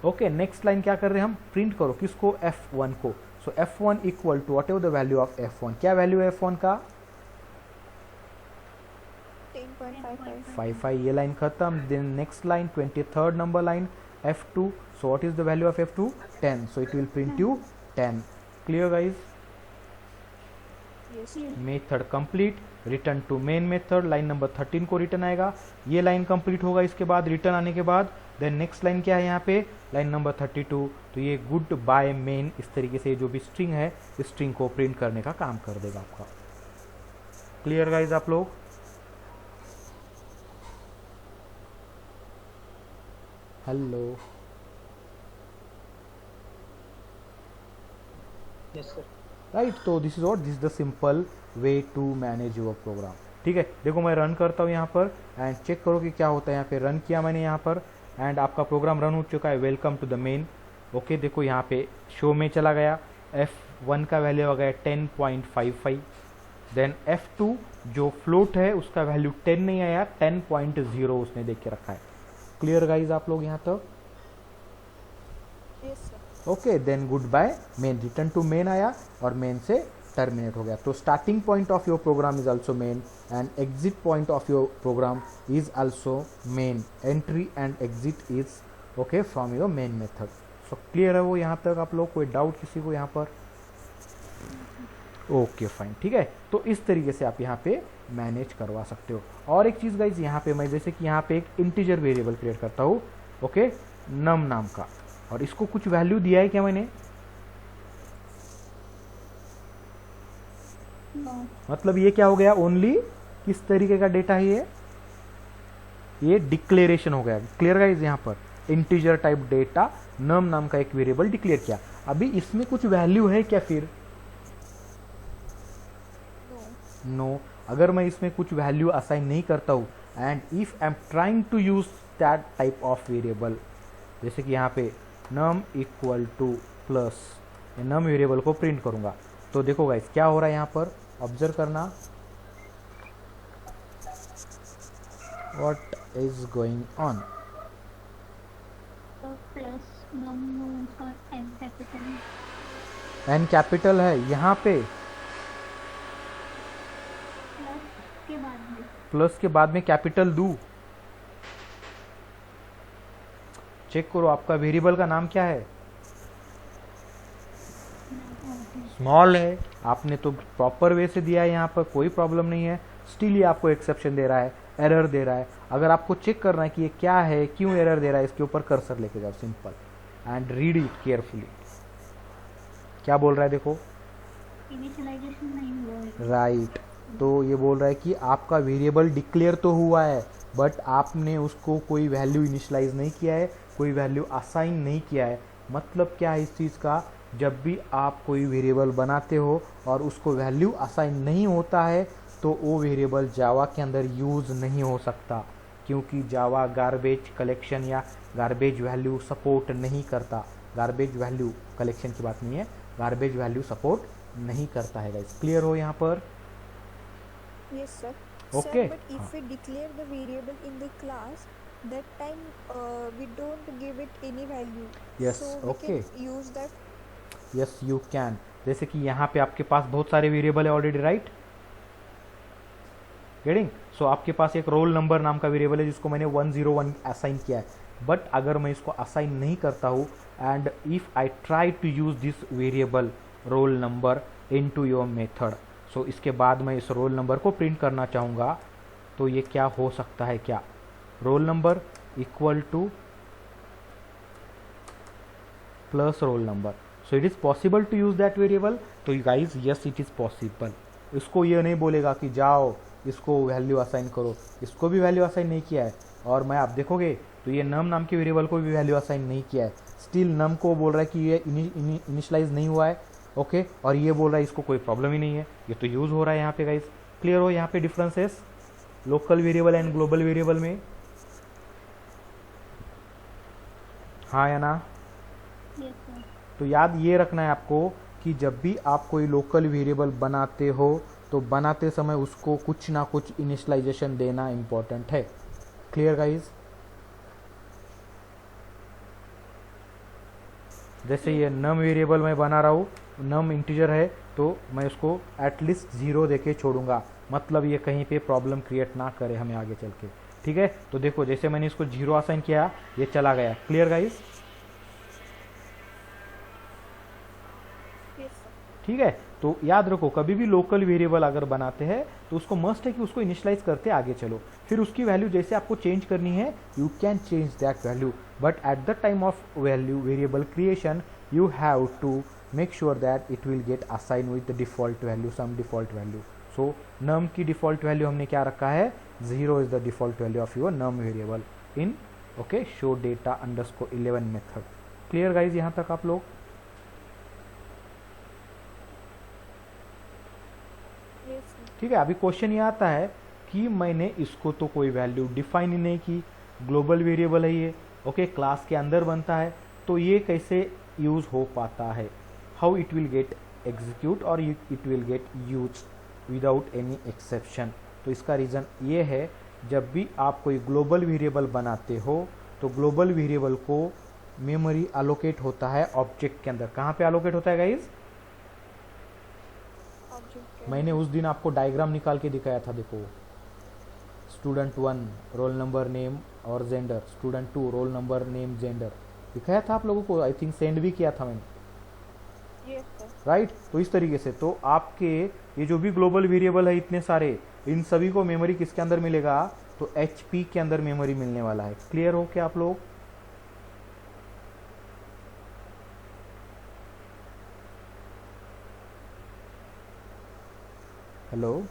okay. Next line क्या कर रहे हैं हम, प्रिंट करो किसको, F1 को। So F1 equal to whatever the value of F1, क्या वैल्यू है F1 का, 10.55। ये लाइन खत्म। Then next line 23rd number line F2। So what is the value of F2, 10। So it will print you 10। Clear guys, method complete. Return to main method, line number 13 को return आएगा। ये line complete होगा, इसके बाद return आने के बाद then next line क्या है यहाँ पे, लाइन नंबर 32। तो ये गुड बाय मेन, इस तरीके से जो भी स्ट्रिंग है, इस स्ट्रिंग को प्रिंट करने का काम कर देगा आपका। क्लियर गाइज आप लोग, हेलो, यस सर। राइट। तो this is the simple way to manage your program. ठीक है, देखो मैं रन करता हूँ यहाँ पर एंड चेक करो कि क्या होता है। यहाँ पे रन किया मैंने यहाँ पर एंड आपका प्रोग्राम रन हो चुका है, welcome to the main. Okay, देखो यहाँ पे शो में चला गया, F1 का वैल्यू आ गया 10.55। देन F2 जो फ्लोट है उसका वैल्यू 10 नहीं आया, 10.0 उसने देख के रखा है। क्लियर गाइज आप लोग यहाँ तक, okay. Then goodbye main, return to main आया और मेन से टर्मिनेट हो गया। तो starting point of your program is also main and exit point of your program is also main. Entry and exit is okay from your main method. So clear है वो यहाँ तक आप लोग, कोई डाउट किसी को यहाँ पर, ओके फाइन। ठीक है, तो इस तरीके से आप यहाँ पे मैनेज करवा सकते हो। और एक चीज़ गाइज, यहाँ पे मैं जैसे कि यहाँ पे एक इंटीजर वेरिएबल क्रिएट करता हूँ, ओके, नम नाम का, और इसको कुछ वैल्यू दिया है क्या मैंने, मतलब ये क्या हो गया, ओनली किस तरीके का डेटा है ये डिक्लेरेशन हो गया। क्लियर गाइज, यहाँ पर इंटीजर टाइप डेटा नम नाम का एक वेरिएबल डिक्लेयर किया। अभी इसमें कुछ वैल्यू है क्या फिर, नो। अगर मैं इसमें कुछ वैल्यू असाइन नहीं करता हूँ and if I am trying to use that type of variable, जैसे कि यहाँ पे num equal to plus, num variable को प्रिंट करूंगा, तो देखो गाइस क्या हो रहा है यहाँ पर, ऑब्जर्व करना what is going on. N capital है यहाँ पे, प्लस के बाद में कैपिटल दू, चेक करो आपका वेरिएबल का नाम क्या है, स्मॉल है। आपने तो प्रॉपर वे से दिया है, यहाँ पर कोई प्रॉब्लम नहीं है, स्टिल ये आपको एक्सेप्शन दे रहा है, एरर दे रहा है। अगर आपको चेक करना है कि ये क्या है, क्यों एरर दे रहा है, इसके ऊपर कर्सर लेके जाओ simple and read it carefully. क्या बोल रहा है देखो, इनिशियलाइजेशन नहीं हुआ है। राइट, तो ये बोल रहा है कि आपका वेरिएबल डिक्लेयर तो हुआ है बट आपने उसको कोई वैल्यू इनिशलाइज नहीं किया है, कोई वैल्यू असाइन नहीं किया है। मतलब क्या है इस चीज़ का, जब भी आप कोई वेरिएबल बनाते हो और उसको वैल्यू असाइन नहीं होता है तो वो वेरिएबल जावा के अंदर यूज़ नहीं हो सकता, क्योंकि जावा गार्बेज कलेक्शन या गार्बेज वैल्यू सपोर्ट नहीं करता। गार्बेज वैल्यू कलेक्शन की बात नहीं है, गार्बेज वैल्यू सपोर्ट नहीं करता है गाइस। क्लियर हो यहाँ पर? Yes, sir. Okay. Sir, but if we declare the variable in the class, that time we don't give it any value. Yes, So we okay. can use that. Yes you can. जैसे कि यहाँ पे आपके पास बहुत सारे variable है already, right? Getting? सो आपके पास एक रोल नंबर नाम का वेरिएबल है जिसको मैंने 101 असाइन किया है। बट अगर मैं इसको असाइन नहीं करता हूँ and if I try to use this variable roll number into your method, so इसके बाद मैं इस रोल नंबर को प्रिंट करना चाहूँगा, तो ये क्या हो सकता है? क्या roll number equal to plus roll number, so it is possible to use that variable. तो guys yes it is possible. इसको ये नहीं बोलेगा कि जाओ इसको वैल्यू असाइन करो, इसको भी वैल्यू असाइन नहीं किया है। और मैं आप देखोगे तो ये नम नाम के वेरिएबल को भी वैल्यू असाइन नहीं किया है, स्टिल नम को बोल रहा है कि ये इनिशलाइज नहीं हुआ है, ओके। और ये बोल रहा है इसको कोई प्रॉब्लम ही नहीं है, ये तो यूज़ हो रहा है यहाँ पे गाइज। क्लियर हो यहाँ पे differences local variable and global variable में? हाँ या ना? Yes sir. तो याद ये रखना है आपको कि जब भी आप कोई लोकल वेरिएबल बनाते हो तो बनाते समय उसको कुछ ना कुछ इनिशियलाइजेशन देना इंपॉर्टेंट है। Clear guys? जैसे ये नम वेरिएबल मैं बना रहा हूँ, नम इंटीजर है तो मैं उसको एटलीस्ट 0 देके छोड़ूंगा, मतलब ये कहीं पे प्रॉब्लम क्रिएट ना करे हमें आगे चल के। ठीक है, तो देखो जैसे मैंने इसको 0 असाइन किया, ये चला गया। Clear guys? Yes, sir. ठीक है, तो याद रखो कभी भी लोकल वेरिएबल अगर बनाते हैं तो उसको मस्ट है कि उसको इनिशियलाइज करते आगे चलो, फिर उसकी वैल्यू जैसे आपको चेंज करनी है you can change that value, but at the time of value variable creation you have to make sure that it will get assign with the default value, some default value. So num की default value हमने क्या रखा है? 0 is the default value of your num variable in okay show data underscore 11 method. Clear guys यहाँ तक आप लोग? Yes, sir. ठीक है, अभी क्वेश्चन ये आता है कि मैंने इसको तो कोई वैल्यू डिफाइन ही नहीं की, ग्लोबल वेरिएबल है ये, ओके, क्लास के अंदर बनता है, तो ये कैसे यूज हो पाता है? How it will get execute और it will get use without any exception? तो इसका रीज़न ये है, जब भी आप कोई ग्लोबल वेरिएबल बनाते हो तो ग्लोबल वेरिएबल को मेमोरी अलोकेट होता है ऑब्जेक्ट के अंदर। कहाँ पे अलोकेट होता है गाइज? Object के मैंने उस दिन आपको डायग्राम निकाल के दिखाया था, देखो स्टूडेंट 1 रोल नंबर नेम और gender, student 2 roll number name gender दिखाया था आप लोगों को, आई थिंक सेंड भी किया था मैंने, Yes, sir. राइट? तो इस तरीके से तो आपके ये जो भी ग्लोबल वेरिएबल है इतने सारे, इन सभी को मेमोरी किसके अंदर मिलेगा? तो HP के अंदर मेमोरी मिलने वाला है। क्लियर हो क्या आप लोग? Hello,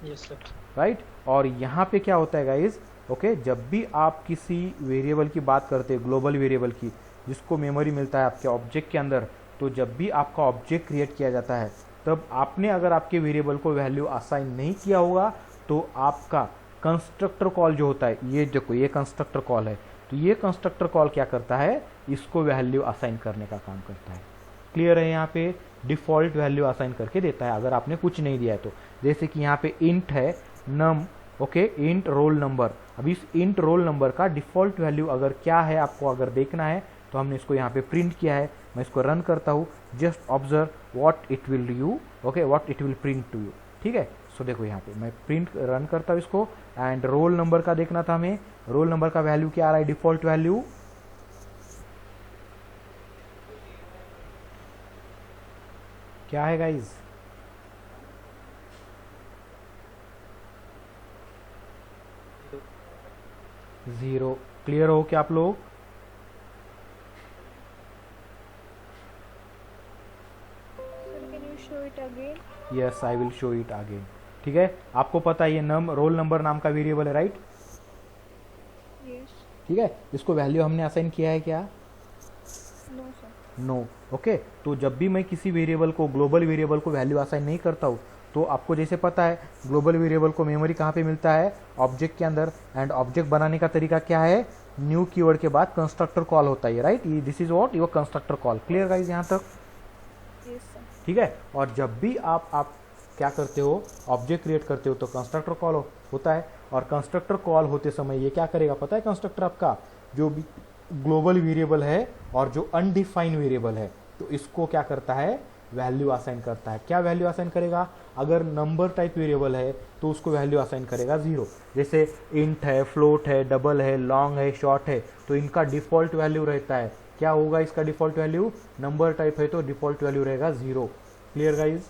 yes sir. राइट? और यहाँ पे क्या होता है गाइज, ओके, जब भी आप किसी वेरिएबल की बात करते हैं, ग्लोबल वेरिएबल की, जिसको मेमोरी मिलता है आपके ऑब्जेक्ट के अंदर, तो जब भी आपका ऑब्जेक्ट क्रिएट किया जाता है तब आपने अगर आपके वेरिएबल को वैल्यू असाइन नहीं किया होगा तो आपका कंस्ट्रक्टर कॉल जो होता है, ये देखो ये कंस्ट्रक्टर कॉल है, तो ये कंस्ट्रक्टर कॉल क्या करता है? इसको वैल्यू असाइन करने का काम करता है। क्लियर है? यहाँ पे डिफॉल्ट वैल्यू असाइन करके देता है अगर आपने कुछ नहीं दिया है तो। जैसे कि यहाँ पे इंट है नम, ओके, इंट रोल नंबर। अभी इस इंट रोल नंबर का डिफॉल्ट वैल्यू अगर क्या है आपको अगर देखना है तो हमने इसको यहाँ पे प्रिंट किया है। मैं इसको रन करता हूँ, just observe what it will you, okay, what it will print to you. ठीक है, सो देखो यहाँ पे मैं प्रिंट रन करता हूँ इसको, एंड रोल नंबर का देखना था हमें, रोल नंबर का वैल्यू क्या आ रहा है? डिफॉल्ट वैल्यू क्या है गाइज? 0। क्लियर हो क्या आप लोग? Yes I will show it again. ठीक है, आपको पता है ये रोल नंबर नाम का वेरिएबल है, राइट? यस। ठीक है, इसको वैल्यू हमने असाइन किया है क्या? No sir. नो। ओके, तो जब भी मैं किसी वेरिएबल को, ग्लोबल वेरिएबल को वैल्यू असाइन नहीं करता हूँ, तो आपको जैसे पता है ग्लोबल वेरिएबल को मेमोरी कहाँ पे मिलता है? ऑब्जेक्ट के अंदर। एंड ऑब्जेक्ट बनाने का तरीका क्या है? न्यू कीवर्ड के बाद कंस्ट्रक्टर कॉल होता है, right? This is what your constructor call. Clear guys यहाँ तक? Yes sir. ठीक है, और जब भी आप क्या करते हो, ऑब्जेक्ट क्रिएट करते हो, तो कंस्ट्रक्टर कॉल होता है। और कंस्ट्रक्टर कॉल होते समय ये क्या करेगा पता है? कंस्ट्रक्टर आपका जो भी ग्लोबल वेरिएबल है और जो अनडिफाइंड वेरिएबल है, तो इसको क्या करता है? वैल्यू असाइन करता है। क्या वैल्यू असाइन करेगा? अगर नंबर टाइप वेरिएबल है तो उसको वैल्यू असाइन करेगा 0। जैसे इंट है, फ्लोट है, डबल है, लॉन्ग है, शॉर्ट है, तो इनका डिफॉल्ट वैल्यू रहता है। क्या होगा इसका डिफॉल्ट वैल्यू? नंबर टाइप है तो डिफॉल्ट वैल्यू रहेगा 0। Clear guys?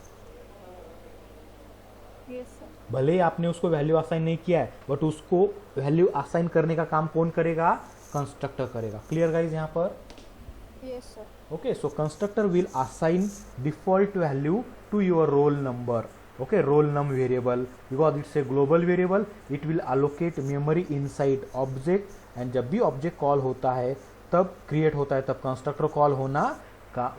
Yes sir. भले ही आपने उसको वैल्यू असाइन नहीं किया है, बट उसको वैल्यू असाइन करने का काम कौन करेगा? कंस्ट्रक्टर करेगा। क्लियर गाइज यहाँ पर? Yes sir. Okay, so constructor will assign default value to your roll number. Okay, roll num variable, because it's a global variable, it will allocate memory inside object, and जब भी object call होता है तब create होता है, तब constructor call होना का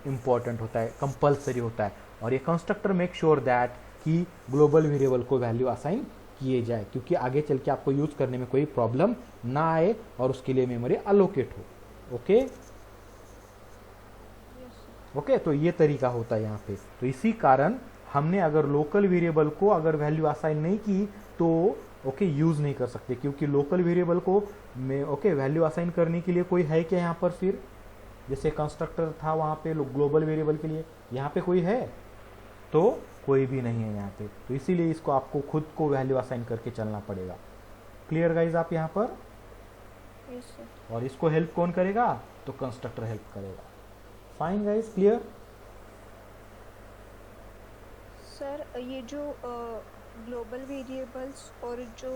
important होता है, compulsory होता है। और ये constructor make sure that कि global variable को value assign किए जाए, क्योंकि आगे चल के आपको यूज करने में कोई प्रॉब्लम ना आए और उसके लिए मेमोरी allocate हो। ओके ओके, तो ये तरीका होता है यहाँ पे। तो इसी कारण हमने अगर लोकल वेरिएबल को अगर वैल्यू असाइन नहीं की तो यूज नहीं कर सकते, क्योंकि लोकल वेरिएबल को वैल्यू असाइन करने के लिए कोई है क्या यहाँ पर? फिर जैसे कंस्ट्रक्टर था वहाँ पे ग्लोबल वेरिएबल के लिए, यहाँ पे कोई है? तो कोई भी नहीं है यहाँ पे, तो इसीलिए इसको आपको खुद को वैल्यू असाइन करके चलना पड़ेगा। क्लियर गाइज आप यहाँ पर? Yes sir. और इसको हेल्प कौन करेगा? तो कंस्ट्रक्टर हेल्प करेगा। Fine guys, clear? सर ये जो ग्लोबल वेरिएबल्स और जो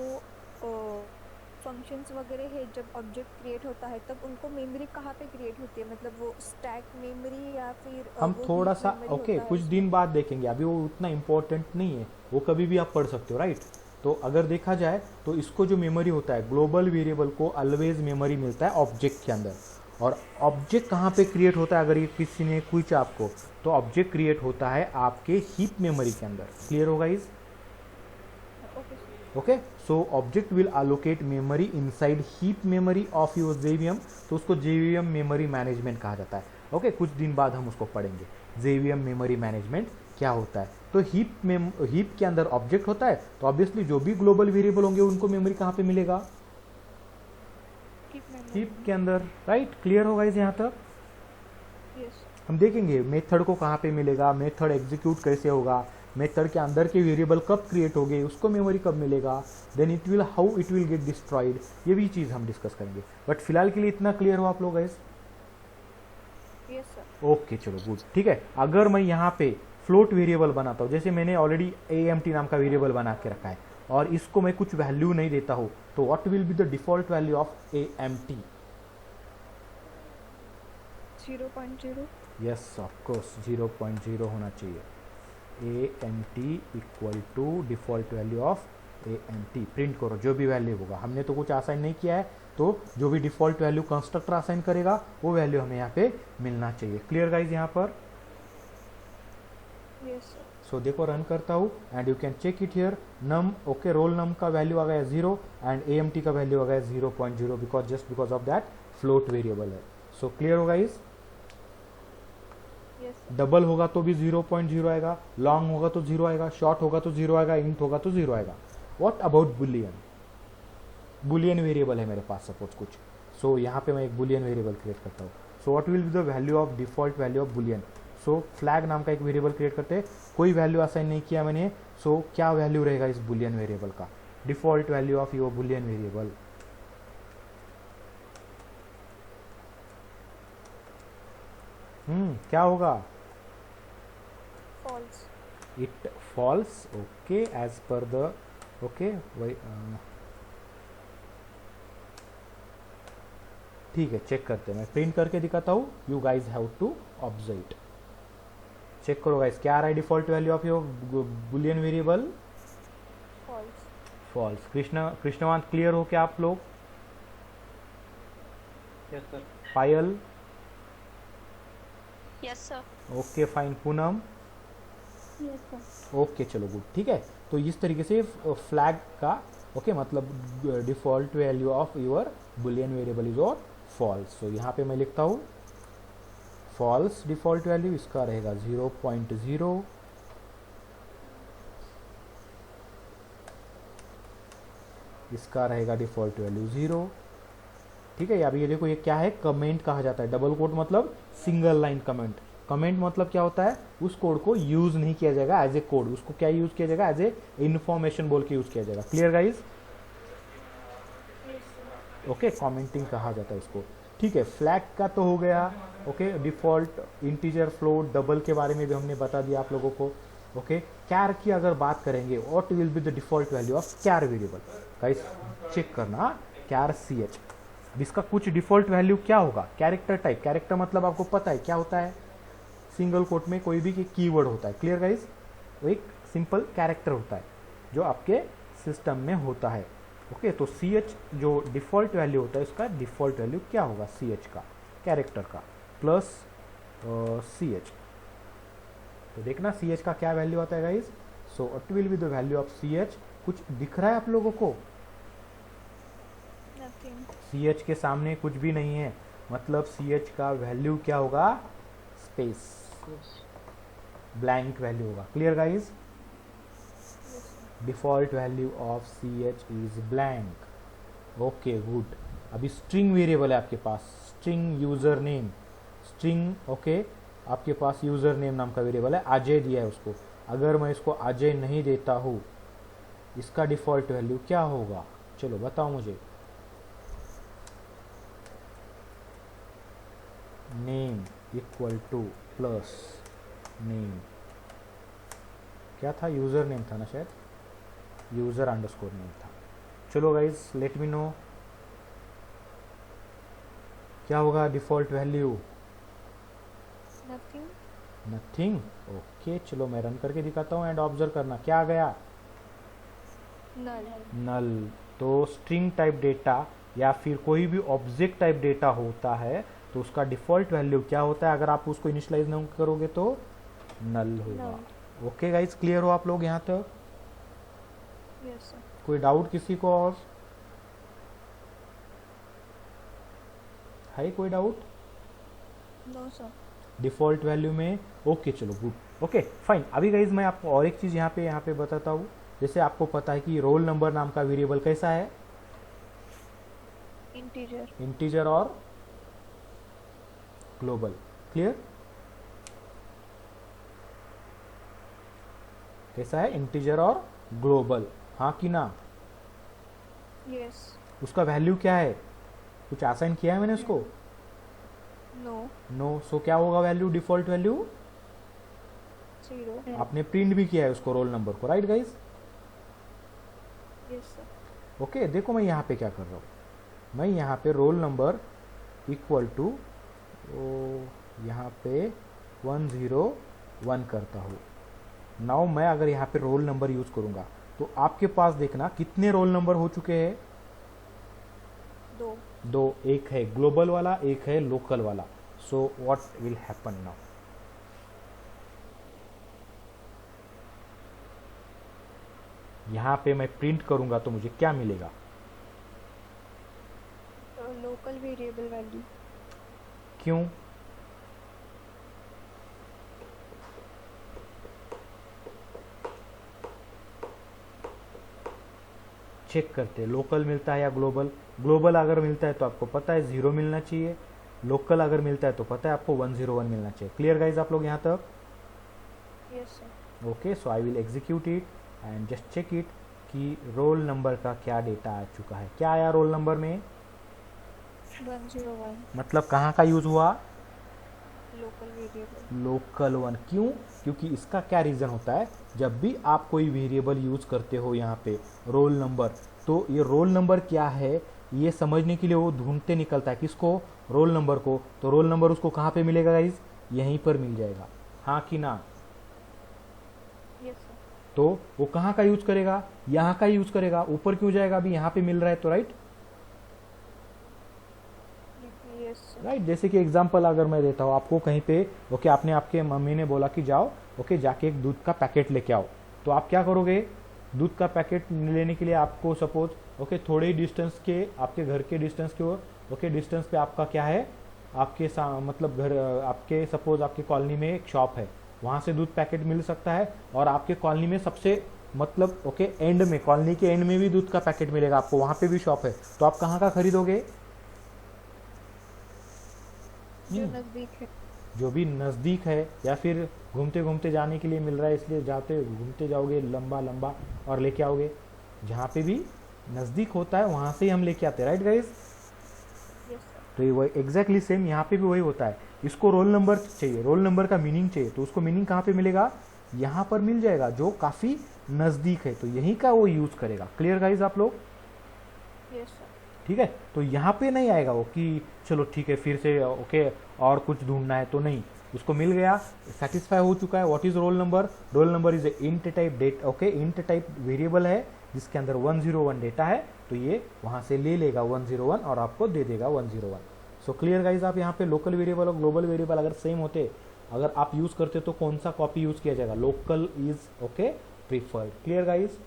फंक्शंस वगैरह है, जब ऑब्जेक्ट क्रिएट होता है तब उनको मेमोरी कहाँ पे क्रिएट होती है? मतलब वो स्टैक मेमोरी या फिर हम वो थोड़ा heap सा memory होता है कुछ उसमें? दिन बाद देखेंगे, अभी वो उतना इम्पोर्टेंट नहीं है, वो कभी भी आप पढ़ सकते हो, राइट? तो अगर देखा जाए तो इसको जो मेमोरी होता है, ग्लोबल वेरिएबल को ऑलवेज मेमोरी मिलता है ऑब्जेक्ट के अंदर। और ऑब्जेक्ट कहाँ पे क्रिएट होता है? अगर ये किसी ने पूछा आपको, तो ऑब्जेक्ट क्रिएट होता है आपके हीप मेमोरी के अंदर। क्लियर होगा इस? Okay sir. Okay, so object will allocate memory inside heap memory of your JVM, तो उसको जेवीएम मेमोरी मैनेजमेंट कहा जाता है। ओके, कुछ दिन बाद हम उसको पढ़ेंगे जेवीएम मेमोरी मैनेजमेंट क्या होता है। तो हीप के अंदर ऑब्जेक्ट होता है, तो ऑब्वियसली जो भी ग्लोबल वेरिएबल होंगे उनको मेमोरी कहाँ पे मिलेगा? हीप के अंदर, राइट? क्लियर होगा इस यहाँ तक? यस। हम देखेंगे मेथड को कहाँ पे मिलेगा, मेथड एग्जीक्यूट कैसे होगा, मेथड के अंदर के वेरिएबल कब क्रिएट होंगे, उसको मेमोरी कब मिलेगा, then how it will get destroyed, ये भी चीज़ हम डिस्कस करेंगे। बट फिलहाल के लिए इतना क्लियर हो आप लोग गाइस? Yes sir. ओके, चलो गुड। ठीक है, अगर मैं यहाँ पे फ्लोट वेरिएबल बनाता हूँ, जैसे मैंने ऑलरेडी AMT नाम का वेरिएबल बना के रखा है, और इसको मैं कुछ वैल्यू नहीं देता हूँ, तो what will be the default value of AMT? 0.0। Yes of course 0.0 होना चाहिए। AMT equal to default value of AMT। Print करो जो भी वैल्यू होगा, हमने तो कुछ असाइन नहीं किया है, तो जो भी डिफॉल्ट वैल्यू कंस्ट्रक्टर असाइन करेगा वो वैल्यू हमें यहाँ पे मिलना चाहिए। क्लियर गाइज यहाँ पर? Yes sir. सो देखो रन करता हूँ and you can check it here. Num okay, roll num का वैल्यू आ गया 0 एंड AMT का वैल्यू आ गया 0.0 because of that float variable है। सो क्लियर होगा इस? Yes sir. डबल होगा तो भी 0.0 आएगा, लॉन्ग होगा तो 0 आएगा, शॉर्ट होगा तो 0 आएगा, इंट होगा तो 0 आएगा। What about Boolean? Boolean variable है मेरे पास सपोज कुछ, सो यहाँ पे मैं एक बुलियन वेरिएबल क्रिएट करता हूँ। So what will be the value of default value of Boolean? So flag नाम का एक वेरिएबल क्रिएट करते हैं, कोई वैल्यू असाइन नहीं किया मैंने, सो क्या वैल्यू रहेगा इस बुलियन वेरिएबल का? Default value of your boolean variable. क्या होगा? False. It false. Okay, as per the okay वही ठीक है, चेक करते हैं। मैं प्रिंट करके दिखाता हूँ, you guys have to observe it. Check करो गाइस, क्या आ रहा है default value of your boolean variable? False. False. Krishnavant clear हो क्या आप लोग? Yes, sir. Payal? Yes sir. Okay fine. Poonam? Yes sir. Okay चलो गुड, ठीक है। तो इस तरीके से फ्लैग का ओके मतलब default value of your boolean variable is और फॉल्स। तो यहाँ पे मैं लिखता हूँ फॉल्स डिफॉल्ट वैल्यू, इसका रहेगा 0.0, इसका रहेगा डिफॉल्ट वैल्यू 0, ठीक है। अभी ये देखो, ये क्या है? कमेंट कहा जाता है। डबल कोट मतलब सिंगल लाइन कमेंट। कमेंट मतलब क्या होता है? उस कोड को यूज नहीं किया जाएगा एज ए कोड, उसको क्या यूज किया जाएगा? एज ए इंफॉर्मेशन बोल के यूज किया जाएगा। Clear guys? ओके, कमेंटिंग कहा जाता है उसको, ठीक है। फ्लैग का तो हो गया। Okay, default, integer, float, double के बारे में भी हमने बता दिया आप लोगों को। ओके, कैर की अगर बात करेंगे, what will be the default value of char variable? Guys check करना, कैर CH, इसका कुछ डिफॉल्ट वैल्यू क्या होगा? Character type. कैरेक्टर मतलब आपको पता है क्या होता है? सिंगल कोट में कोई भी कीवर्ड होता है। Clear guys? वो एक सिंपल कैरेक्टर होता है जो आपके सिस्टम में होता है। ओके, तो CH जो डिफॉल्ट वैल्यू होता है, उसका डिफॉल्ट वैल्यू क्या होगा? CH का, कैरेक्टर का, प्लस CH। तो देखना CH का क्या वैल्यू आता है guys. So what will be the value of CH? कुछ दिख रहा है आप लोगों को? नथिंग। CH के सामने कुछ भी नहीं है, मतलब CH का वैल्यू क्या होगा? Space, Yes. ब्लैंक वैल्यू होगा। Clear guys? Default value of CH is blank. Okay good. अभी स्ट्रिंग वेरिएबल है आपके पास, string user name, string okay आपके पास यूजर नेम नाम का वेरिएबल है, अजय दिया है उसको। अगर मैं इसको अजय नहीं देता हूँ, इसका डिफॉल्ट वैल्यू क्या होगा? चलो बताओ मुझे। Name equal to plus name, क्या था? यूजर नेम था ना शायद, यूजर अंडरस्कोर नेम था। चलो गाइज लेट मी नो क्या होगा default value? Nothing. Nothing. Okay चलो मैं रन करके दिखाता हूँ एंड ऑब्जर्व करना क्या आ गया? नल। नल। तो स्ट्रिंग टाइप डेटा या फिर कोई भी ऑब्जेक्ट टाइप डेटा होता है तो उसका डिफॉल्ट वैल्यू क्या होता है? अगर आप उसको इनिशियलाइज नहीं करोगे तो नल होगा। ओके गाइज, क्लियर हो आप लोग यहाँ तक? Yes sir. कोई डाउट किसी को और है? कोई doubt no sir. Default value में? ओके चलो गुड। Okay fine. अभी गाइज मैं आपको और एक चीज यहाँ पे बताता हूँ। जैसे आपको पता है कि रोल नंबर नाम का वेरिएबल कैसा है? इंटीजर। इंटीजर और ग्लोबल। क्लियर? कैसा है? इंटीजर और ग्लोबल, हाँ कि ना? यस। उसका वैल्यू क्या है? कुछ असाइन किया है मैंने उसको? नो। नो। सो क्या होगा वैल्यू? Default value 0। आपने प्रिंट भी किया है उसको, रोल नंबर को, right guys? Yes sir. Okay देखो मैं यहाँ पे क्या कर रहा हूँ। मैं यहाँ पे रोल नंबर इक्वल टू यहाँ पे 101 करता हूँ। नाउ मैं अगर यहाँ पे रोल नंबर यूज करूँगा तो आपके पास देखना कितने रोल नंबर हो चुके हैं? 2। 2। एक है ग्लोबल वाला, एक है लोकल वाला। So what will happen now? यहाँ पे मैं प्रिंट करूंगा तो मुझे क्या मिलेगा? Local variable value. क्यों? चेक करते हैं लोकल मिलता है या ग्लोबल। ग्लोबल अगर मिलता है तो आपको पता है 0 मिलना चाहिए, लोकल अगर मिलता है तो पता है आपको 101 मिलना चाहिए। क्लियर गाइज आप लोग यहाँ तक? Yes sir. Okay so I will execute it and just check it कि रोल नंबर का क्या डेटा आ चुका है। क्या आया रोल नंबर में? 101। मतलब कहाँ का यूज हुआ? Local variable. लोकल 1। क्यों? क्योंकि इसका क्या रीज़न होता है, जब भी आप कोई वेरिएबल यूज करते हो यहाँ पे रोल नंबर, तो ये रोल नंबर क्या है ये समझने के लिए वो ढूंढते निकलता है किसको? रोल नंबर को। तो रोल नंबर उसको कहाँ पे मिलेगा गाइज? यहीं पर मिल जाएगा, हाँ कि ना? तो वो कहाँ का यूज करेगा, यहाँ का यूज करेगा, ऊपर क्यों जाएगा, अभी यहाँ पे मिल रहा है तो राइट। Yes sir. राइट जैसे कि एग्जांपल अगर मैं देता हूँ आपको कहीं पे, ओके आपने आपके मम्मी ने बोला कि जाओ ओके जाके एक दूध का पैकेट लेके आओ, तो आप क्या करोगे, दूध का पैकेट लेने के लिए आपको सपोज ओके थोड़े ही डिस्टेंस के, आपके घर के डिस्टेंस के ओके डिस्टेंस पे आपका क्या है, आपके मतलब घर आपके सपोज आपके कॉलोनी में एक शॉप है, वहाँ से दूध पैकेट मिल सकता है, और आपके कॉलोनी में सबसे मतलब ओके एंड में, कॉलोनी के एंड में भी दूध का पैकेट मिलेगा आपको, वहाँ पे भी शॉप है, तो आप कहाँ का खरीदोगे, जो नजदीक है। जो भी नज़दीक है, या फिर घूमते घूमते जाने के लिए मिल रहा है इसलिए जाते घूमते जाओगे लंबा लंबा और लेके आओगे, जहाँ पे भी नज़दीक होता है वहाँ से ही हम लेके आते हैं, राइट गाइज। Yes sir. तो ये वही एग्जैक्टली सेम यहाँ पे भी वही होता है, इसको रोल नंबर चाहिए, रोल नंबर का मीनिंग चाहिए, तो उसको मीनिंग कहाँ पे मिलेगा, यहाँ पर मिल जाएगा जो काफ़ी नज़दीक है, तो यहीं का वो यूज़ करेगा। क्लियर गाइज आप लोग, यस सर। ठीक है। तो यहाँ पे नहीं आएगा वो कि चलो ठीक है फिर से ओके और कुछ ढूंढना है, तो नहीं, उसको मिल गया, सेटिस्फाई हो चुका है। What is roll number, roll number is a int type data, okay int type variable है जिसके अंदर 101 डेटा है, तो ये वहाँ से ले लेगा 101 और आपको दे देगा 101। सो क्लियर गाइज, आप यहाँ पे लोकल वेरिएबल और ग्लोबल वेरिएबल अगर सेम होते, अगर आप यूज करते तो कौन सा कॉपी यूज किया जाएगा, local is okay preferred. Clear guys,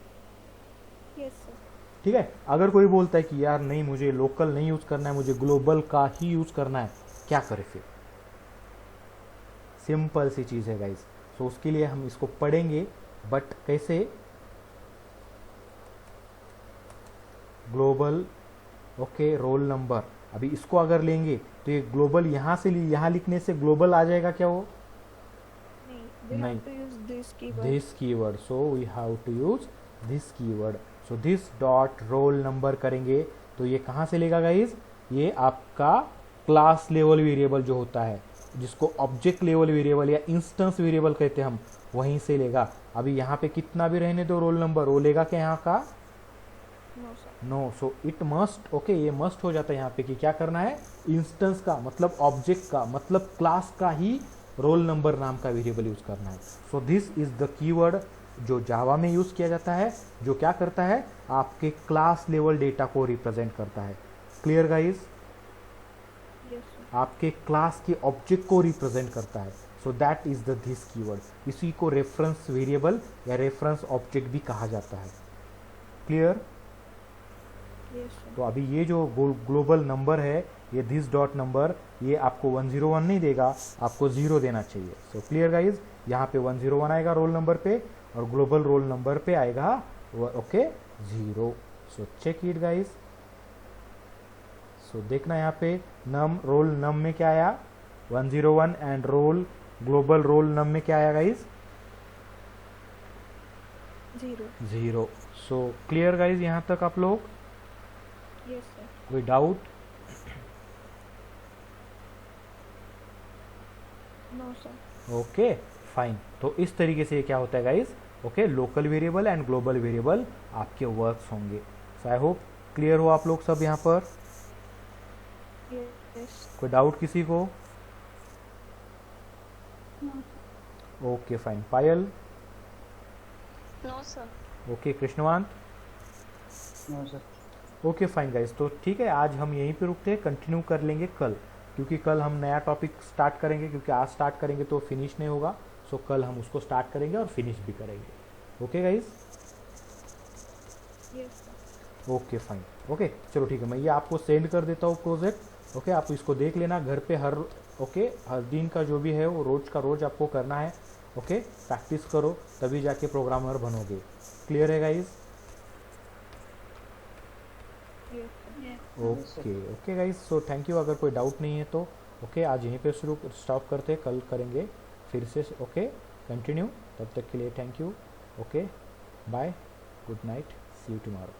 yes sir. ठीक है। अगर कोई बोलता है कि यार नहीं मुझे लोकल नहीं यूज करना है, मुझे ग्लोबल का ही यूज करना है, क्या करें फिर, सिंपल सी चीज है गाइस। सो उसके लिए हम इसको पढ़ेंगे, बट कैसे, ग्लोबल ओके रोल नंबर, अभी इसको अगर लेंगे तो ये ग्लोबल यहाँ से यहाँ लिखने से ग्लोबल आ जाएगा क्या, वो नहीं, we नहीं। have to use this keyword. This keyword, so we have to use this keyword. So this dot roll number करेंगे तो ये कहाँ से लेगा गाइज, ये आपका क्लास लेवल वेरिएबल जो होता है, जिसको ऑब्जेक्ट लेवल वेरिएबल या इंस्टेंस वेरिएबल कहते हैं हम, वहीं से लेगा। अभी यहाँ पे कितना भी रहने दो रोल नंबर, वो लेगा क्या यहाँ का, No sir. No. So it must okay, ये मस्ट हो जाता है यहाँ पे कि क्या करना है, इंस्टेंस का मतलब ऑब्जेक्ट का मतलब क्लास का ही रोल नंबर नाम का वेरिएबल यूज करना है। सो दिस इज द कीवर्ड जो जावा में यूज किया जाता है, जो क्या करता है, आपके क्लास लेवल डेटा को रिप्रेजेंट करता है। Clear guys, Yes sir. आपके क्लास के ऑब्जेक्ट को रिप्रेजेंट करता है। So that is the this keyword, इसी को रेफरेंस वेरिएबल या रेफरेंस ऑब्जेक्ट भी कहा जाता है। क्लियर। Yes sir. तो अभी ये जो ग्लोबल नंबर है, ये दिस डॉट नंबर, ये आपको 101 नहीं देगा, आपको 0 देना चाहिए। सो क्लियर गाइज, यहाँ पे 101 आएगा रोल नंबर पे, और ग्लोबल रोल नंबर पे आएगा okay 0। So check it guys. So देखना यहाँ पे नम रोल नम में क्या आया 101, एंड रोल ग्लोबल रोल नम में क्या आया गाइज 0. 0। सो क्लियर गाइज यहाँ तक आप लोग, Yes sir. कोई doubt, No sir. Okay fine. तो इस तरीके से क्या होता है guys, okay local variable and global variable आपके वर्क्स होंगे। सो आई होप क्लियर हो आप लोग सब यहाँ पर, Yes. कोई डाउट किसी को, okay fine. Payal, no sir. Okay Krishnavant, no sir. Okay fine guys. तो ठीक है, आज हम यहीं पे रुकते हैं, कंटिन्यू कर लेंगे कल, क्योंकि कल हम नया टॉपिक स्टार्ट करेंगे, क्योंकि आज स्टार्ट करेंगे तो फिनिश नहीं होगा। सो कल हम उसको स्टार्ट करेंगे और फिनिश भी करेंगे। Okay guys, Yes sir. Okay fine, okay चलो ठीक है, मैं ये आपको सेंड कर देता हूँ प्रोजेक्ट, ओके आप इसको देख लेना घर पे, हर हर दिन का जो भी है वो रोज का रोज आपको करना है, ओके प्रैक्टिस करो तभी जाके प्रोग्रामर बनोगे। क्लियर है guys, Yes sir. Okay okay guys. So thank you, अगर कोई डाउट नहीं है तो ओके आज यहीं पे शुरू स्टॉप करते, कल करेंगे फिर से, ओके कंटिन्यू। तब तक के लिए thank you, okay bye, good night, see you tomorrow.